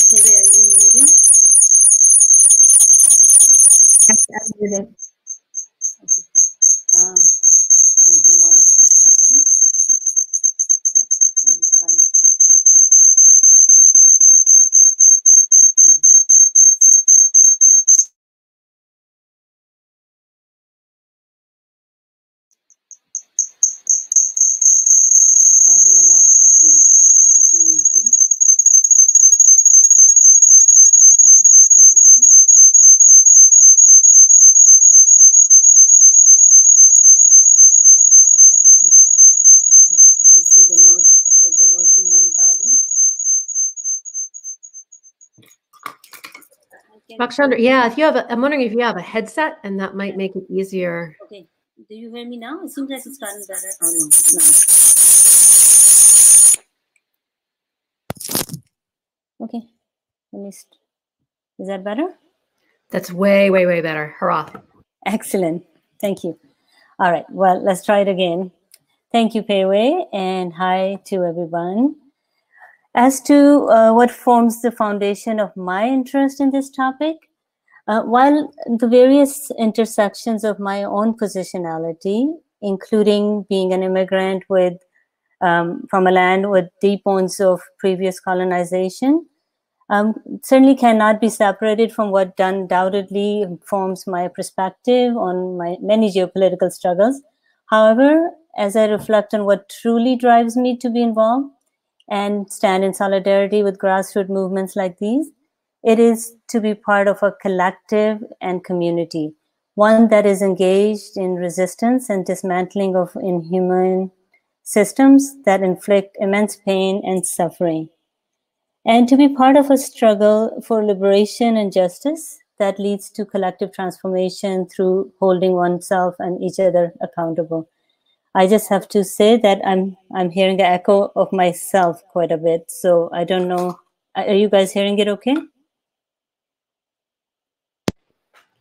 Pei, are you muted? Yes, I'm muted. Okay. Don't know why it's happening. Oh, let me try. Causing a lot of echo for some reason. Not sure why. Okay. I see the note that they're working on the audio. Rakshanda, yeah, if you have I'm wondering if you have a headset, and that might make it easier. Okay, do you hear me now? It seems like it's gotten better. Oh no, it's not. Okay, is that better? That's way, way, way better. Hurrah. Excellent, thank you. All right, well, let's try it again. Thank you, Pei Wei, and hi to everyone. As to what forms the foundation of my interest in this topic, while the various intersections of my own positionality, including being an immigrant with from a land with deep wounds of previous colonization, certainly cannot be separated from what undoubtedly informs my perspective on my many geopolitical struggles. However, as I reflect on what truly drives me to be involved and stand in solidarity with grassroots movements like these, it is to be part of a collective and community, one that is engaged in resistance and dismantling of inhuman systems that inflict immense pain and suffering, and to be part of a struggle for liberation and justice that leads to collective transformation through holding oneself and each other accountable. I just have to say that I'm hearing the echo of myself quite a bit, so I don't know. Are you guys hearing it okay?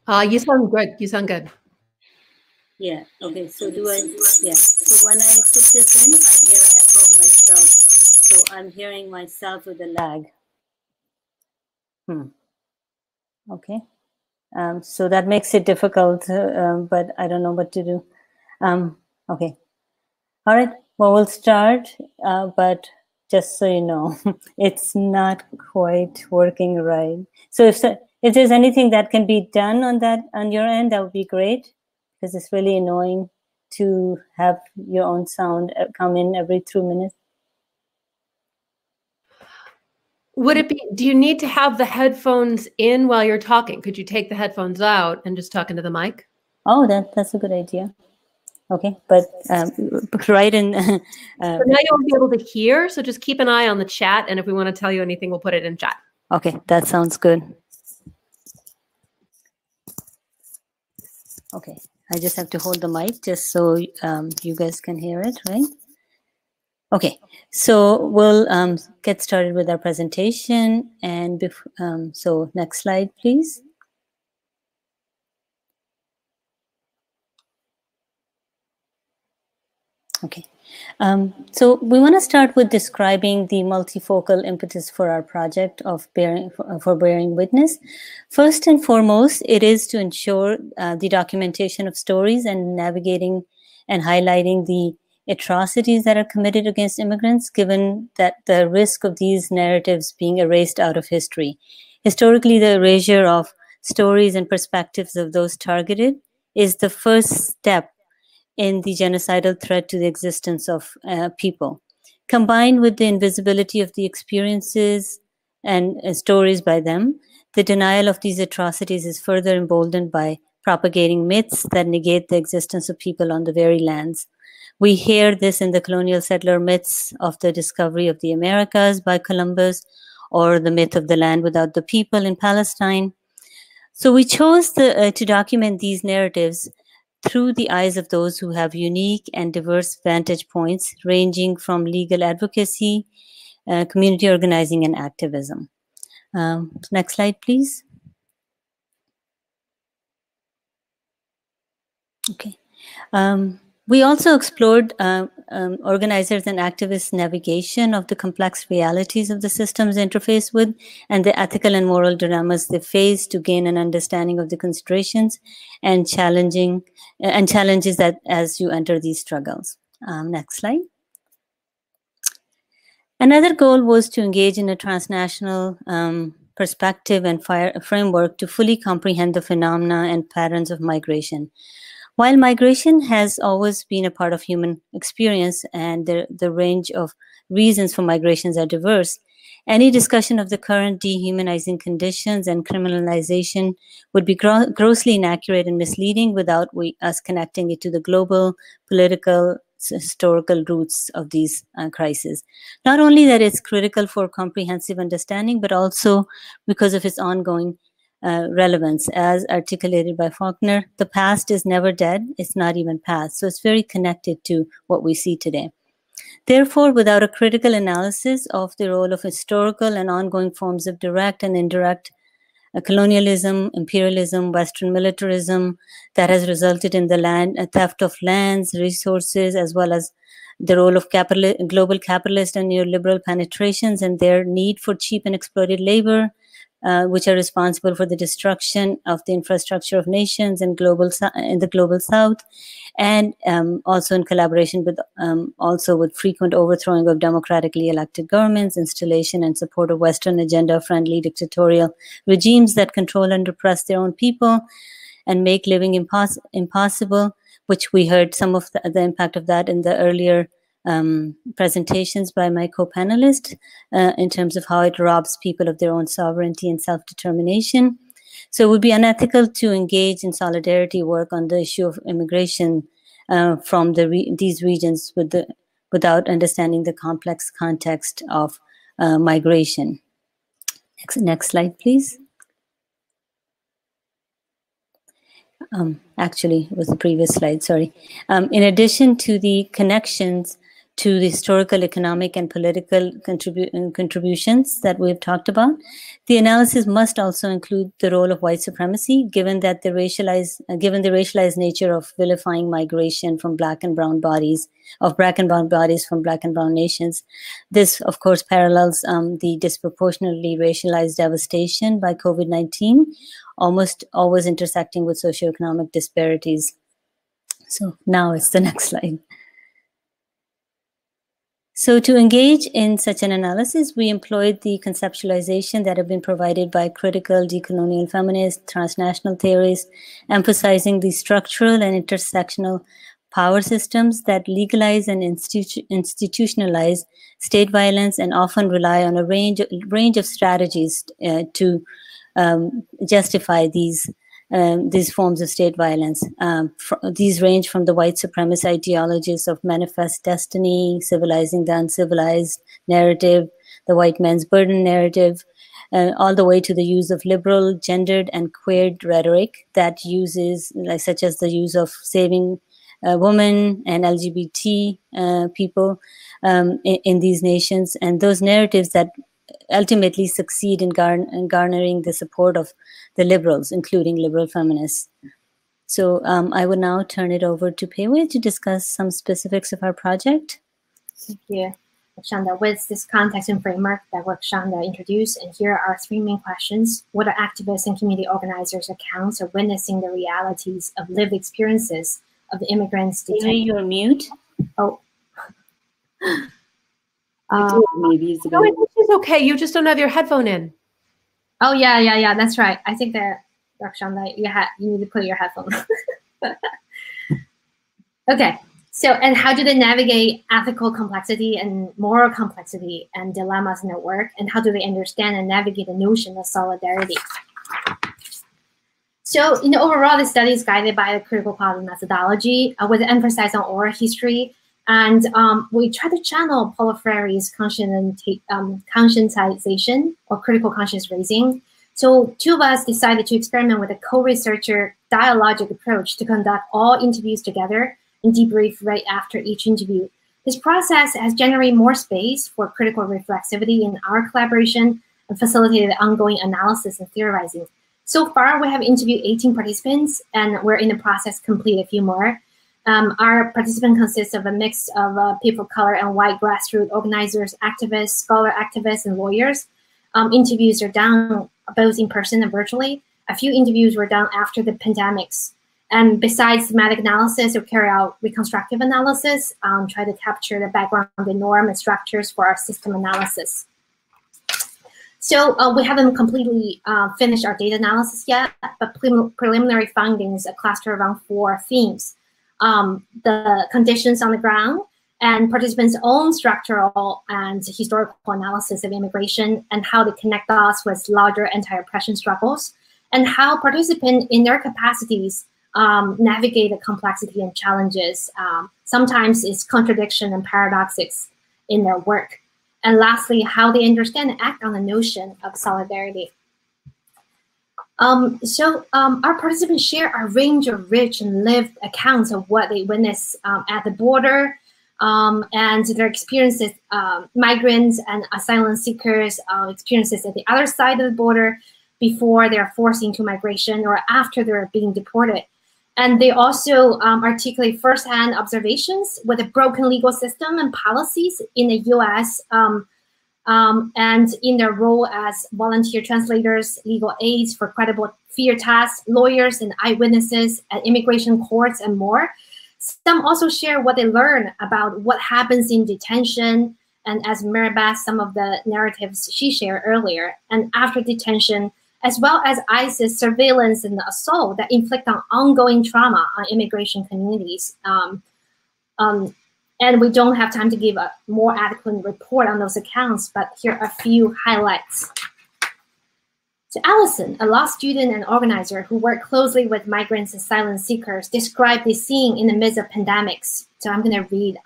You sound good. You sound good. Yeah, okay, so so when I put this in, I hear an echo of myself. So I'm hearing myself with a lag. Okay, so that makes it difficult, but I don't know what to do. Okay, all right, well, we'll start, but just so you know, it's not quite working right. So if there's anything that can be done on your end, that would be great, because it's really annoying to have your own sound come in every 2 minutes. Would it be, do you need to have the headphones in while you're talking? Could you take the headphones out and just talk into the mic? Oh, that's a good idea. Okay, but right in. So now you'll be able to hear, so just keep an eye on the chat, and if we want to tell you anything, we'll put it in chat. Okay, that sounds good. Okay, I just have to hold the mic just so you guys can hear it, right? Okay, so we'll get started with our presentation. And so next slide, please. Okay, so we want to start with describing the multifocal impetus for our project of bearing witness. First and foremost, it is to ensure the documentation of stories and navigating and highlighting the atrocities that are committed against immigrants, given that the risk of these narratives being erased out of history. Historically, the erasure of stories and perspectives of those targeted is the first step in the genocidal threat to the existence of people. Combined with the invisibility of the experiences and stories by them, the denial of these atrocities is further emboldened by propagating myths that negate the existence of people on the very lands. We hear this in the colonial settler myths of the discovery of the Americas by Columbus, or the myth of the land without the people in Palestine. So we chose to document these narratives through the eyes of those who have unique and diverse vantage points, ranging from legal advocacy, community organizing, and activism. Next slide, please. Okay. We also explored organizers and activists' navigation of the complex realities of the systems they interface with and the ethical and moral dilemmas they face to gain an understanding of the considerations and challenges that as you enter these struggles. Next slide. Another goal was to engage in a transnational perspective and framework to fully comprehend the phenomena and patterns of migration. While migration has always been a part of human experience and the range of reasons for migrations are diverse, any discussion of the current dehumanizing conditions and criminalization would be grossly inaccurate and misleading without us connecting it to the global, political, historical roots of these crises. Not only that it's critical for comprehensive understanding, but also because of its ongoing relevance. As articulated by Faulkner, the past is never dead, it's not even past. So it's very connected to what we see today. Therefore, without a critical analysis of the role of historical and ongoing forms of direct and indirect colonialism, imperialism, Western militarism that has resulted in the theft of lands, resources, as well as the role of global capitalist and neoliberal penetrations and their need for cheap and exploited labor, which are responsible for the destruction of the infrastructure of nations in the global south, and also in collaboration with frequent overthrowing of democratically elected governments, installation and support of Western agenda-friendly dictatorial regimes that control and repress their own people and make living impossible, which we heard some of the impact of that in the earlier presentations by my co-panelists in terms of how it robs people of their own sovereignty and self-determination. So it would be unethical to engage in solidarity work on the issue of immigration from these regions without understanding the complex context of migration. Next slide, please. Actually, it was the previous slide, sorry. In addition to the connections to the historical, economic, and political contributions that we've talked about, the analysis must also include the role of white supremacy, given the racialized nature of vilifying migration from black and brown bodies from black and brown nations. This, of course, parallels the disproportionately racialized devastation by COVID-19, almost always intersecting with socioeconomic disparities. So now it's the next slide. So to engage in such an analysis, we employed the conceptualization that have been provided by critical decolonial feminist transnational theorists, emphasizing the structural and intersectional power systems that legalize and institutionalize state violence and often rely on a range of strategies to justify these forms of state violence. These range from the white supremacist ideologies of manifest destiny, civilizing the uncivilized narrative, the white man's burden narrative, all the way to the use of liberal, gendered, and queered rhetoric that uses, such as the use of saving women and LGBT people in these nations, and those narratives that ultimately succeed in garnering the support of the liberals, including liberal feminists. So I would now turn it over to Pei Wei to discuss some specifics of our project. Thank you, Shanda. With this context and framework that Shanda introduced, and here are 3 main questions. What are activists and community organizers' accounts of witnessing the realities of lived experiences of the immigrants? Pei Wei, you're mute. Oh. Maybe it's no, it's okay. You just don't have your headphone in. Oh, yeah. That's right. I think that, Shanda, you need to put your headphone on. Okay. So, and how do they navigate ethical complexity and moral complexity and dilemmas in their work? And how do they understand and navigate the notion of solidarity? So, overall, the study is guided by a critical quality methodology with an emphasis on oral history. And we try to channel Paulo Freire's conscientization or critical conscience raising. So 2 of us decided to experiment with a co-researcher dialogic approach to conduct all interviews together and debrief right after each interview. This process has generated more space for critical reflexivity in our collaboration and facilitated ongoing analysis and theorizing. So far, we have interviewed 18 participants, and we're in the process to complete a few more. Our participant consists of a mix of people of color and white grassroots organizers, activists, scholar activists, and lawyers. Interviews are done both in person and virtually. A few interviews were done after the pandemics. And besides thematic analysis, we carry out reconstructive analysis, try to capture the background, the norm, and structures for our system analysis. So we haven't completely finished our data analysis yet, but preliminary findings cluster around 4 themes. The conditions on the ground, and participants' own structural and historical analysis of immigration and how they connect us with larger anti-oppression struggles, and how participants in their capacities navigate the complexity and challenges. Sometimes it's contradiction and paradoxes in their work. And lastly, how they understand and act on the notion of solidarity. Our participants share a range of rich and lived accounts of what they witness at the border, and their experiences, migrants and asylum seekers' experiences at the other side of the border before they're forced into migration or after they're being deported. And they also articulate firsthand observations with a broken legal system and policies in the US, and in their role as volunteer translators, legal aides for credible fear tests, lawyers and eyewitnesses at immigration courts, and more. Some also share what they learn about what happens in detention, and as Maribeth, some of the narratives she shared earlier, and after detention, as well as ISIS surveillance and assault that inflict on ongoing trauma on immigration communities. And we don't have time to give a more adequate report on those accounts, but here are a few highlights. So Allison, a law student and organizer who worked closely with migrants and asylum seekers, described this scene in the midst of pandemics. So I'm gonna read,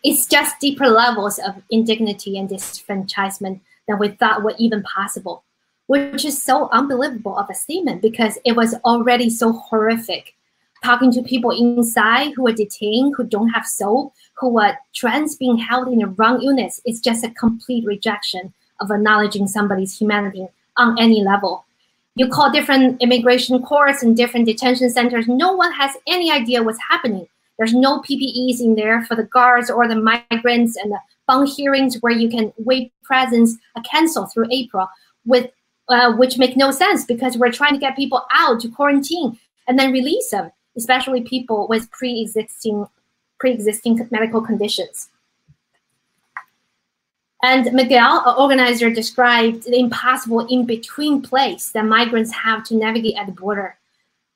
it's just deeper levels of indignity and disenfranchisement than we thought were even possible, which is so unbelievable of a statement because it was already so horrific. Talking to people inside who are detained, who don't have soul, who are trans being held in the wrong units, is just a complete rejection of acknowledging somebody's humanity on any level. You call different immigration courts and different detention centers, no one has any idea what's happening. There's no PPEs in there for the guards or the migrants, and the bond hearings where you can waive presence are canceled through April, with which make no sense because we're trying to get people out to quarantine and then release them, especially people with pre-existing medical conditions. And Miguel, an organizer, described the impossible in-between place that migrants have to navigate at the border.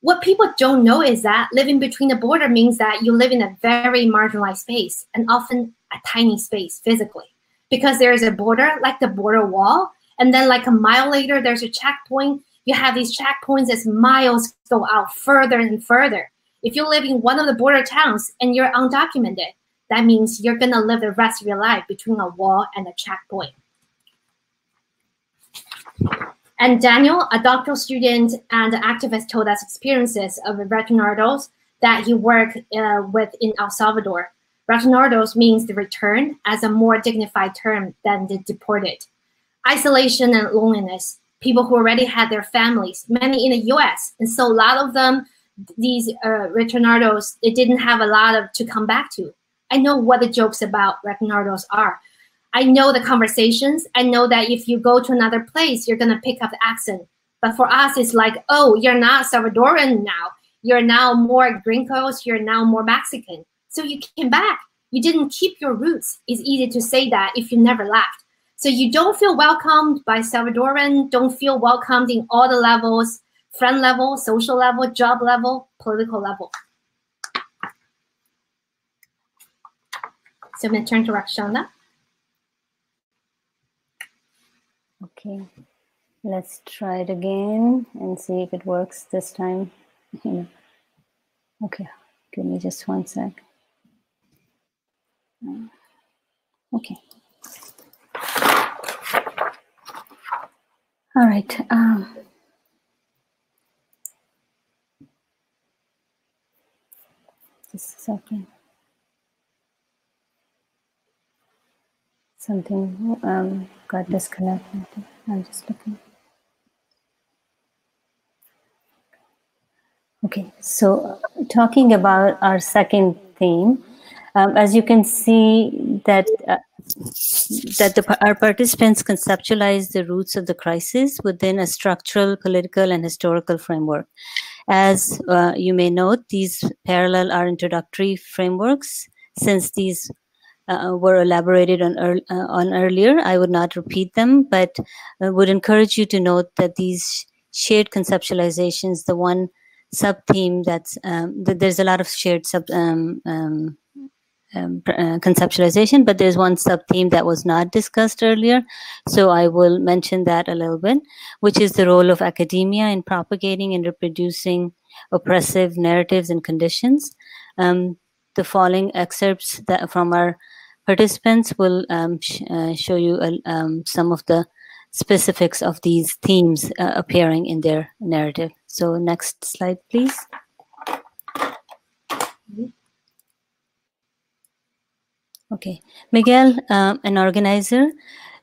What people don't know is that living between the border means that you live in a very marginalized space, and often a tiny space physically, because there is a border, like the border wall, and then like a mile later, there's a checkpoint. You have these checkpoints as miles go out further and further. If you live in one of the border towns and you're undocumented, that means you're gonna live the rest of your life between a wall and a checkpoint. And Daniel, a doctoral student and activist, told us experiences of retornados that he worked with in El Salvador. Retornados means the return as a more dignified term than the deported. Isolation and loneliness, people who already had their families, many in the US. And so a lot of them, these retornados, they didn't have a lot of to come back to. I know what the jokes about retornados are. I know the conversations. I know that if you go to another place, you're gonna pick up the accent. But for us, it's like, oh, you're not Salvadoran now. You're now more gringos, you're now more Mexican. So you came back. You didn't keep your roots. It's easy to say that if you never left. So you don't feel welcomed by Salvadoran, don't feel welcomed in all the levels, friend level, social level, job level, political level. So I'm gonna turn to Rakshanda. Okay, let's try it again and see if it works this time. Okay, give me just 1 sec. Okay. All right. Just a second. Something got disconnected. I'm just looking. Okay, so talking about our second theme, as you can see that our participants conceptualize the roots of the crisis within a structural, political, and historical framework. As you may note, these parallel our introductory frameworks. Since these were elaborated on earlier, I would not repeat them, but would encourage you to note that these shared conceptualizations, the one sub-theme that's, there's a lot of shared conceptualization, but there's one sub-theme that was not discussed earlier. So I will mention that a little bit, which is the role of academia in propagating and reproducing oppressive narratives and conditions. The following excerpts from our participants will show you some of the specifics of these themes appearing in their narrative. So next slide, please. Okay, Miguel, an organizer,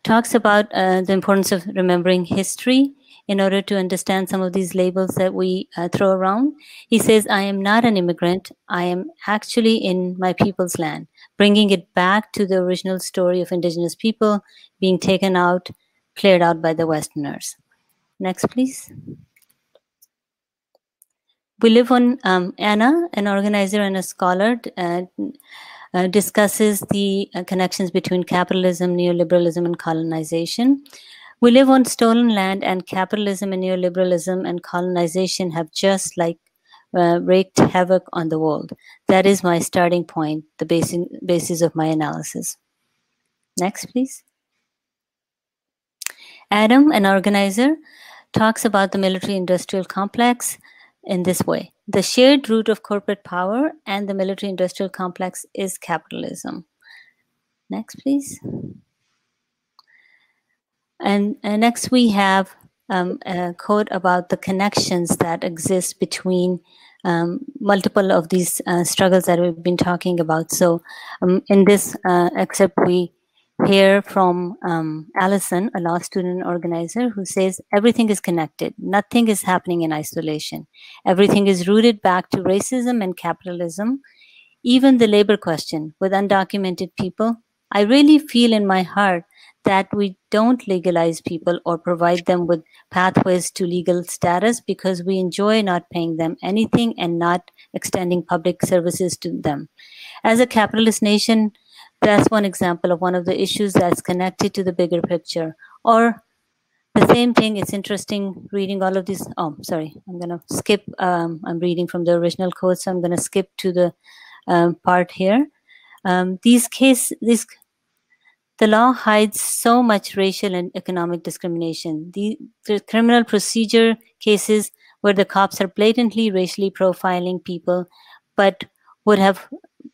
talks about the importance of remembering history in order to understand some of these labels that we throw around. He says, I am not an immigrant. I am actually in my people's land, bringing it back to the original story of indigenous people being taken out, cleared out by the Westerners. Next, please. We live on, Anna, an organizer and a scholar, discusses the connections between capitalism, neoliberalism, and colonization. We live on stolen land, and capitalism and neoliberalism and colonization have just wreaked havoc on the world. That is my starting point, the basis of my analysis. Next, please. Adam, an organizer, talks about the military-industrial complex in this way. The shared root of corporate power and the military-industrial complex is capitalism. Next, please. And next we have a quote about the connections that exist between multiple of these struggles that we've been talking about. So in this excerpt, we hear from Allison, a law student organizer, who says, everything is connected. Nothing is happening in isolation. Everything is rooted back to racism and capitalism. Even the labor question with undocumented people. I really feel in my heart that we don't legalize people or provide them with pathways to legal status because we enjoy not paying them anything and not extending public services to them. As a capitalist nation, that's one example of one of the issues that's connected to the bigger picture. Or the same thing, it's interesting reading all of these. Oh, sorry, I'm going to skip. I'm reading from the original code, so I'm going to skip to the part here. The law hides so much racial and economic discrimination. The criminal procedure cases where the cops are blatantly racially profiling people, but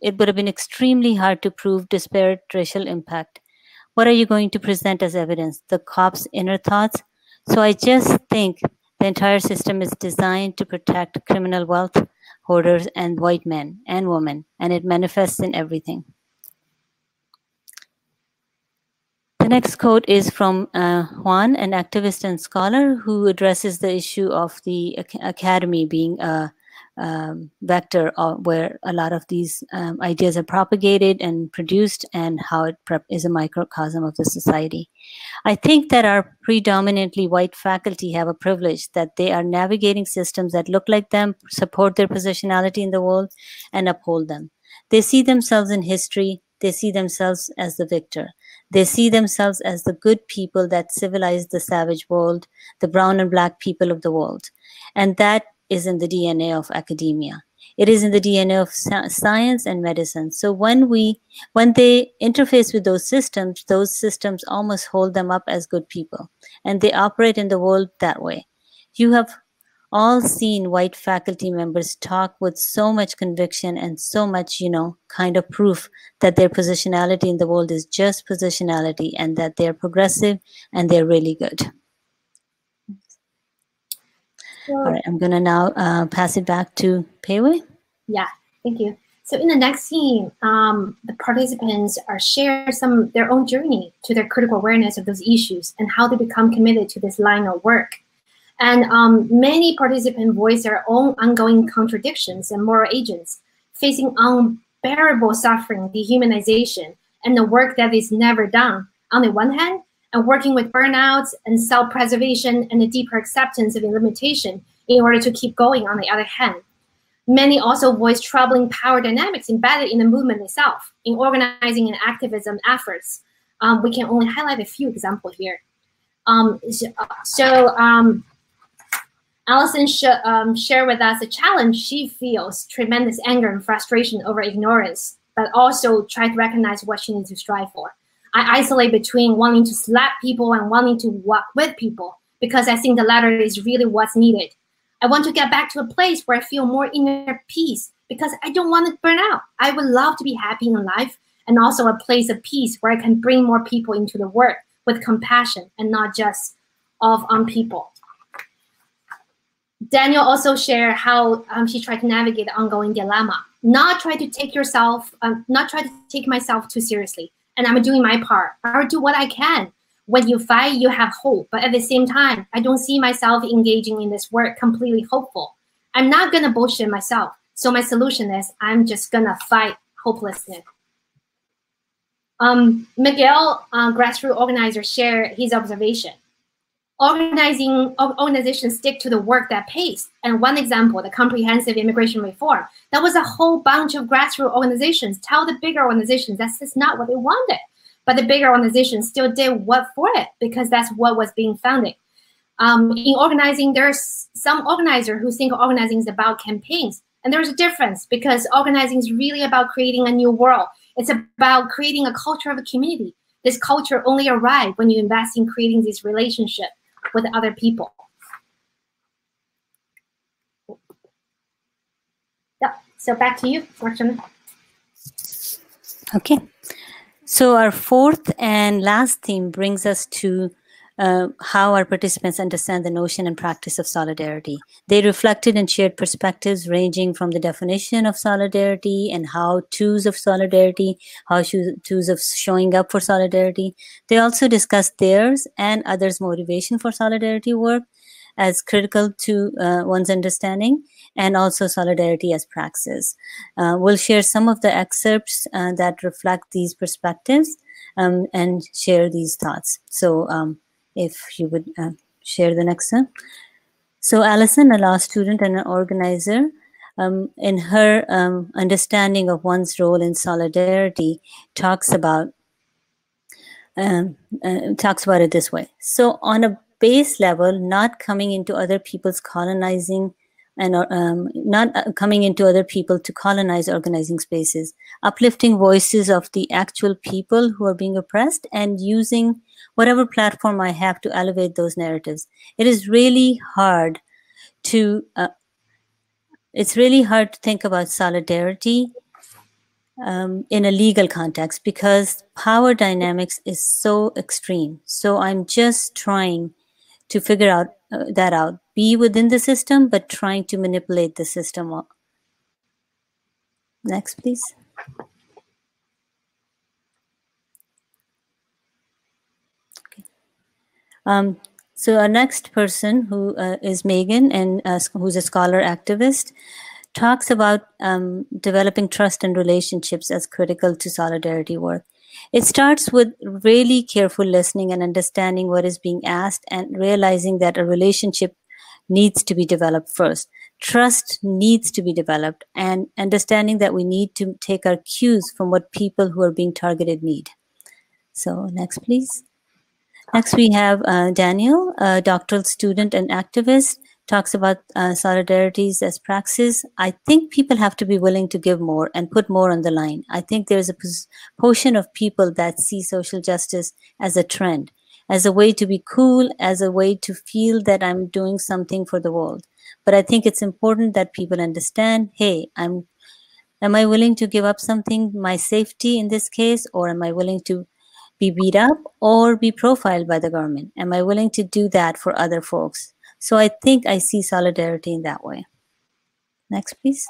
it would have been extremely hard to prove disparate racial impact. What are you going to present as evidence? The cops' inner thoughts? So I just think the entire system is designed to protect criminal wealth holders and white men and women, and it manifests in everything. The next quote is from Juan, an activist and scholar who addresses the issue of the academy being a vector where a lot of these ideas are propagated and produced, and how it is a microcosm of the society. I think that our predominantly white faculty have a privilege that they are navigating systems that look like them, support their positionality in the world, and uphold them. They see themselves in history. They see themselves as the victor. They see themselves as the good people that civilized the savage world, the brown and black people of the world. And that is in the DNA of academia. It is in the DNA of science and medicine. So when they interface with those systems almost hold them up as good people. And they operate in the world that way. You have all seen white faculty members talk with so much conviction and so much, kind of proof that their positionality in the world is just positionality, and that they're progressive and they're really good. All right, I'm going to now pass it back to Pei Wei. Yeah, thank you. So in the next scene, the participants are share their own journey to their critical awareness of those issues and how they become committed to this line of work. And many participants voice their own ongoing contradictions and moral agents, facing unbearable suffering, dehumanization, and the work that is never done on the one hand, and working with burnouts and self-preservation and a deeper acceptance of the limitation in order to keep going on the other hand. Many also voice troubling power dynamics embedded in the movement itself, in organizing and activism efforts. We can only highlight a few examples here. Allison shared with us a challenge she feels, tremendous anger and frustration over ignorance, but also try to recognize what she needs to strive for. I isolate between wanting to slap people and wanting to walk with people, because I think the latter is really what's needed. I want to get back to a place where I feel more inner peace, because I don't want to burn out. I would love to be happy in life, and also a place of peace where I can bring more people into the work with compassion and not just on people. Daniel also shared how she tried to navigate the ongoing dilemma, not try to take myself too seriously. And I'm doing my part. I'll do what I can. When you fight, you have hope. But at the same time, I don't see myself engaging in this work completely hopeful. I'm not going to bullshit myself. So my solution is I'm just going to fight hopelessness. Miguel, grassroots organizer, shared his observation. Organizations stick to the work that pays. And one example, the comprehensive immigration reform, that was a whole bunch of grassroots organizations tell the bigger organizations that's just not what they wanted. But the bigger organizations still did what for it, because that's what was being funded. In organizing, there's some organizers who think organizing is about campaigns. And there's a difference, because organizing is really about creating a new world. It's about creating a culture of a community. This culture only arrives when you invest in creating this relationship with other people. Yeah, so back to you, Marshall. Okay. So our fourth and last theme brings us to how our participants understand the notion and practice of solidarity. They reflected and shared perspectives ranging from the definition of solidarity and how-tos of solidarity, how-tos of showing up for solidarity. They also discussed theirs and others' motivation for solidarity work as critical to one's understanding, and also solidarity as praxis. We'll share some of the excerpts that reflect these perspectives and share these thoughts. So if you would share the next one. So Allison, a law student and an organizer, in her understanding of one's role in solidarity, talks about it this way. So on a base level, not coming into other people's colonizing and not coming into other people to colonize organizing spaces, uplifting voices of the actual people who are being oppressed, and using whatever platform I have to elevate those narratives. It is really hard to think about solidarity in a legal context, because power dynamics is so extreme. So I'm just trying to figure out that out. Be within the system, but trying to manipulate the system. Next, please. Okay. So our next person, who is Megan, and who's a scholar activist, talks about developing trust and relationships as critical to solidarity work. It starts with really careful listening and understanding what is being asked, and realizing that a relationship needs to be developed first. Trust needs to be developed, and understanding that we need to take our cues from what people who are being targeted need. So next, please. Next, we have Daniel, a doctoral student and activist, talks about solidarities as praxis. I think people have to be willing to give more and put more on the line. I think there's a portion of people that see social justice as a trend, as a way to be cool, as a way to feel that I'm doing something for the world. But I think it's important that people understand, hey, am I willing to give up something, my safety in this case, or am I willing to be beat up or be profiled by the government? Am I willing to do that for other folks? So I think I see solidarity in that way. Next, please.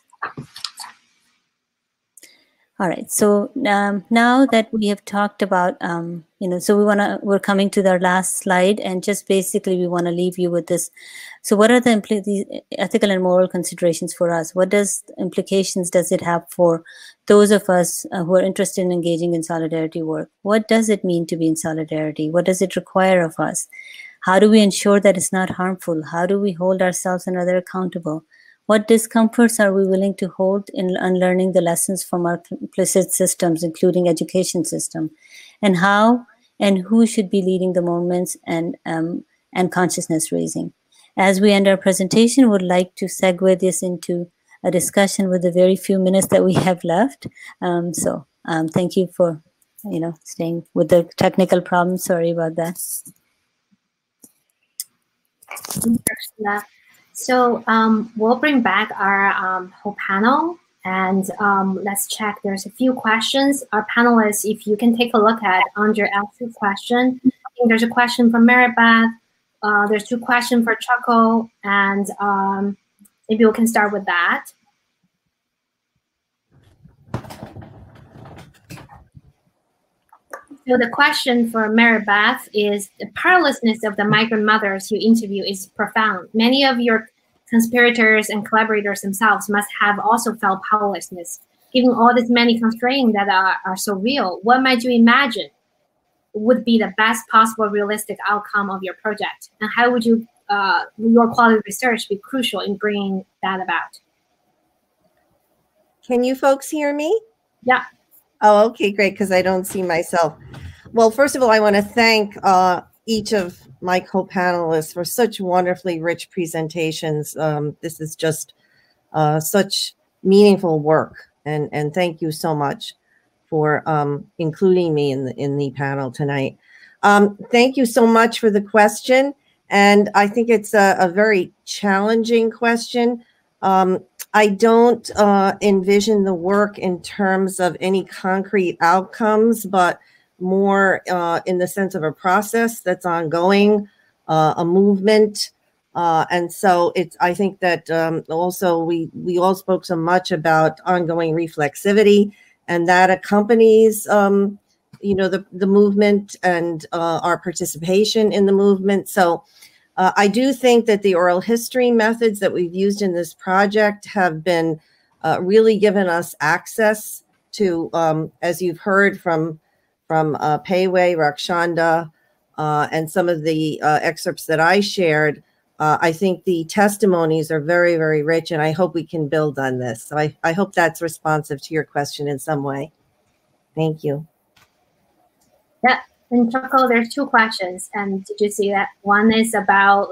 All right. So now that we have talked about, so we're coming to our last slide, and just basically we want to leave you with this. So what are the ethical and moral considerations for us? What implications does it have for those of us who are interested in engaging in solidarity work? What does it mean to be in solidarity? What does it require of us? How do we ensure that it's not harmful? How do we hold ourselves and others accountable? What discomforts are we willing to hold in unlearning the lessons from our implicit systems, including education system? And how and who should be leading the movements and consciousness raising? As we end our presentation, would like to segue this into a discussion with the very few minutes that we have left. Thank you for staying with the technical problems. Sorry about that. So we'll bring back our whole panel, and let's check. There's a few questions. Our panelists, if you can take a look at under ask a question. I think there's a question from Maribeth. There's 2 questions for Choco, and maybe we can start with that. So the question for Maribeth is, the powerlessness of the migrant mothers you interview is profound. Many of your conspirators and collaborators themselves must have also felt powerlessness. Given all these many constraints that are so real, what might you imagine would be the best possible realistic outcome of your project? And how would your quality research be crucial in bringing that about? Can you folks hear me? Yeah. Oh, okay, great, because I don't see myself. Well, first of all, I want to thank each of my co-panelists for such wonderfully rich presentations. This is just such meaningful work, and thank you so much for including me in the panel tonight. Thank you so much for the question, and I think it's a very challenging question. I don't envision the work in terms of any concrete outcomes, but more in the sense of a process that's ongoing, a movement. And so I think that also we all spoke so much about ongoing reflexivity, and that accompanies, the movement and our participation in the movement. So I do think that the oral history methods that we've used in this project have been really given us access to, as you've heard from Pei Wei, Rakshanda, and some of the excerpts that I shared. I think the testimonies are very, very rich, and I hope we can build on this. So I hope that's responsive to your question in some way. Thank you. Yeah. And Choco, there's 2 questions, and did you see that? One is about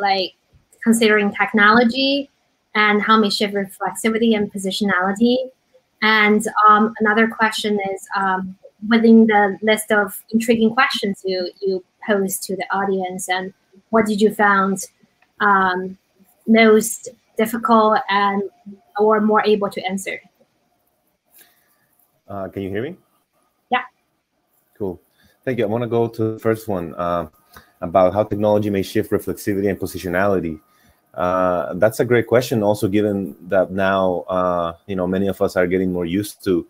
considering technology and how we shift reflexivity and positionality. And another question is within the list of intriguing questions you posed to the audience, and what did you found most difficult or more able to answer? Can you hear me? Yeah. Cool. Thank you. I want to go to the first one. about how technology may shift reflexivity and positionality. That's a great question. Also, given that now, many of us are getting more used to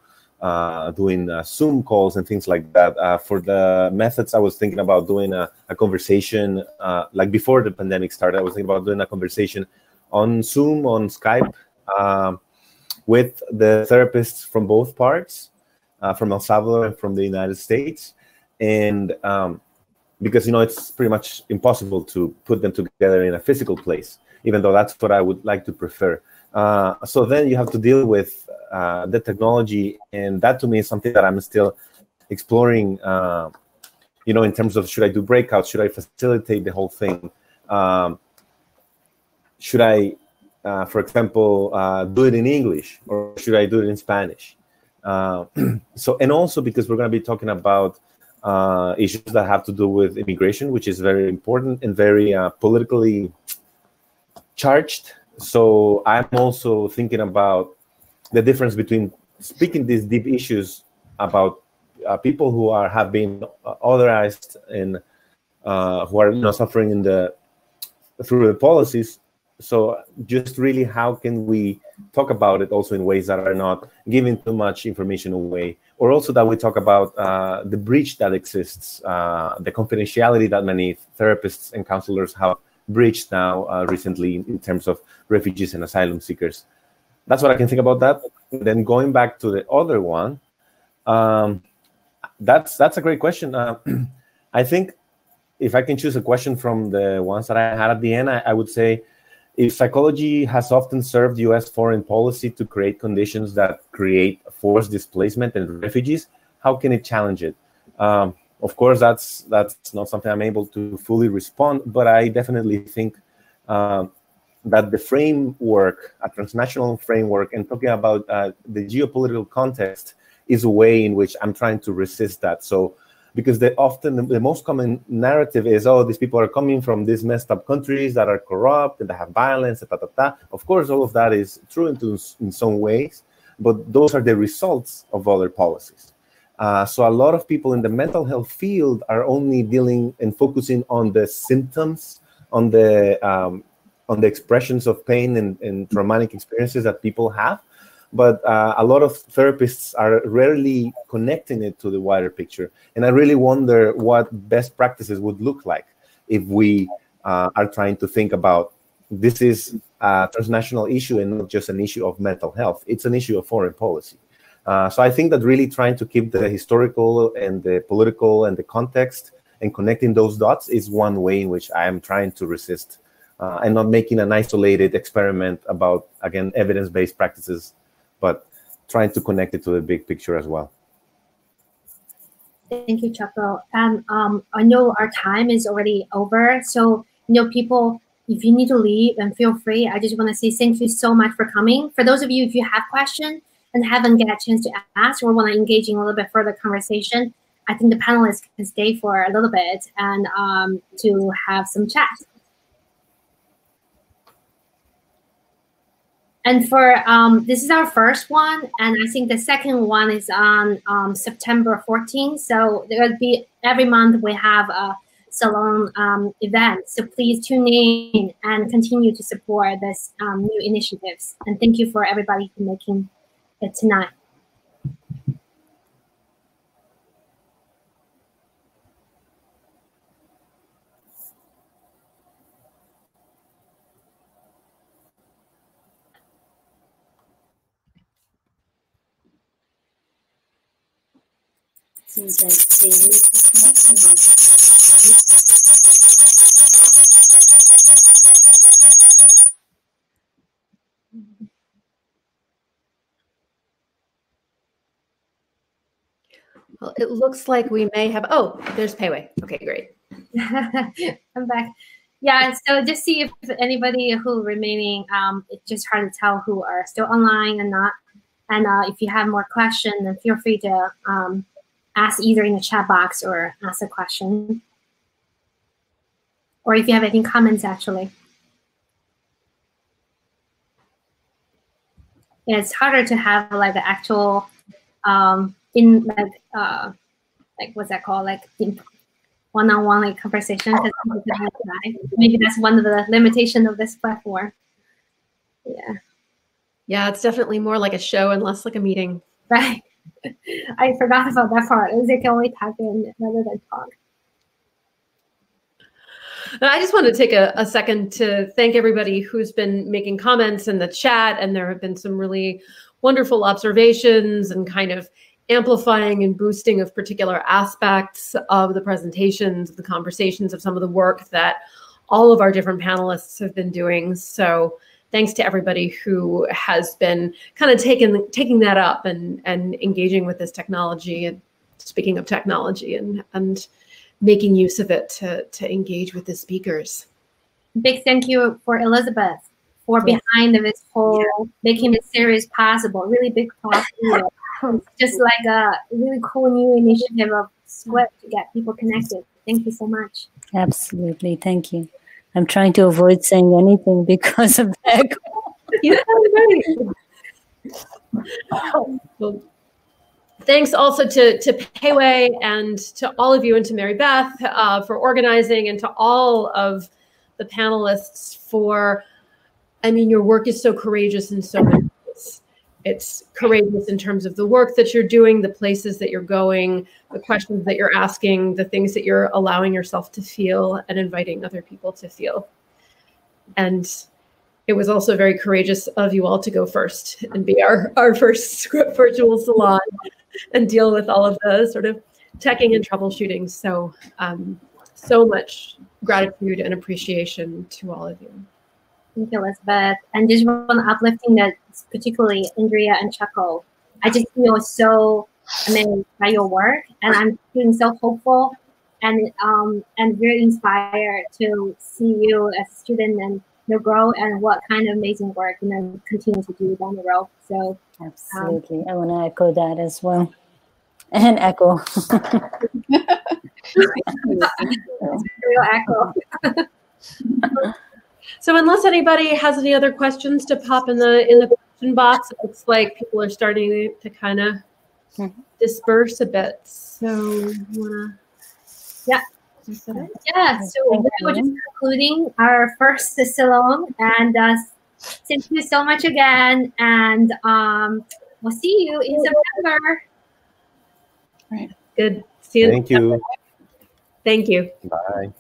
doing Zoom calls and things like that. For the methods, I was thinking about doing a conversation, like before the pandemic started, I was thinking about doing a conversation on Zoom, on Skype, with the therapists from both parts, from El Salvador and from the United States. And because, it's pretty much impossible to put them together in a physical place, even though that's what I would like to prefer. So then you have to deal with the technology, and that to me is something that I'm still exploring, in terms of, should I do breakouts? Should I facilitate the whole thing? Should I, for example, do it in English, or should I do it in Spanish? And also because we're going to be talking about issues that have to do with immigration, which is very important and very politically charged. So I'm also thinking about the difference between speaking these deep issues about people who have been otherized and who are suffering through the policies. So just really, how can we talk about it also in ways that are not giving too much information away, or also that we talk about the breach that exists, the confidentiality that many therapists and counselors have breached now recently in terms of refugees and asylum seekers. That's what I can think about that. Then going back to the other one, that's a great question. I think if I can choose a question from the ones that I had at the end, I would say, if psychology has often served U.S. foreign policy to create conditions that create forced displacement and refugees, how can it challenge it? Of course, that's not something I'm able to fully respond, but I definitely think that the framework, a transnational framework, and talking about the geopolitical context is a way in which I'm trying to resist that. So, because often the most common narrative is, oh, these people are coming from these messed up countries that are corrupt and that have violence, Of course, all of that is true in some ways, but those are the results of other policies. So a lot of people in the mental health field are only dealing and focusing on the symptoms, on the expressions of pain and traumatic experiences that people have. But a lot of therapists are rarely connecting it to the wider picture. And I really wonder what best practices would look like if we are trying to think about, this is a transnational issue and not just an issue of mental health. It's an issue of foreign policy. So I think that really trying to keep the historical and the political and the context and connecting those dots is one way in which I am trying to resist and not making an isolated experiment about, again, evidence-based practices, but trying to connect it to the big picture as well. Thank you, Chaco. And I know our time is already over. So, people, if you need to leave, then feel free. I just want to say thank you so much for coming. For those of you, if you have questions and haven't get a chance to ask or want to engage in a little bit further conversation, I think the panelists can stay for a little bit and to have some chat. And for this is our first one, and I think the second one is on September 14th. So there will be every month we have a salon event. So please tune in and continue to support this new initiatives. And thank you for everybody for making it tonight. Seems like David is Well, it looks like we may have, oh, there's Payway. Okay, great. I'm back. Yeah, so just see if anybody who remaining, it's just hard to tell who are still online and not. And if you have more questions, then feel free to ask either in the chat box or ask a question. Or if you have any comments, actually. Yeah, it's harder to have like the actual, like what's that called? Like one-on-one like conversation, because maybe that's one of the limitations of this platform. Yeah. Yeah, it's definitely more like a show and less like a meeting. Right. I forgot about that part. They can only type in rather than talk. I just want to take a second to thank everybody who's been making comments in the chat, and there have been some really wonderful observations and kind of amplifying and boosting of particular aspects of the presentations, the conversations, of some of the work that all of our different panelists have been doing. So thanks to everybody who has been kind of taking that up and engaging with this technology, and speaking of technology, and making use of it to engage with the speakers. Big thank you for Elizabeth for behind this whole making this series possible. Really big props. Just like a really cool new initiative of SQIP to get people connected. Thank you so much. Absolutely, thank you. I'm trying to avoid saying anything because of that. Well, thanks also to Pei Wei and to all of you, and to Mary Beth for organizing, and to all of the panelists for, I mean, your work is so courageous in so many ways. It's courageous in terms of the work that you're doing, the places that you're going, the questions that you're asking, the things that you're allowing yourself to feel and inviting other people to feel. And it was also very courageous of you all to go first and be our first SQIP virtual salon and deal with all of the sort of teching and troubleshooting. So, so much gratitude and appreciation to all of you. Thank you, Elizabeth. And just one uplifting that, particularly Andrea and Chuckle. I just feel so amazed by your work, and I'm feeling so hopeful and very inspired to see you as a student and your growth, and what kind of amazing work you know continue to do down the road. So absolutely, I want to echo that as well, and echo. Real echo. So unless anybody has any other questions to pop in the question box, it looks like people are starting to kind of disperse a bit. So yeah. Yeah, so we're just concluding our first salon, and thank you so much again, and we'll see you in September. All right, good. See you. Thank you. Thank you. Bye.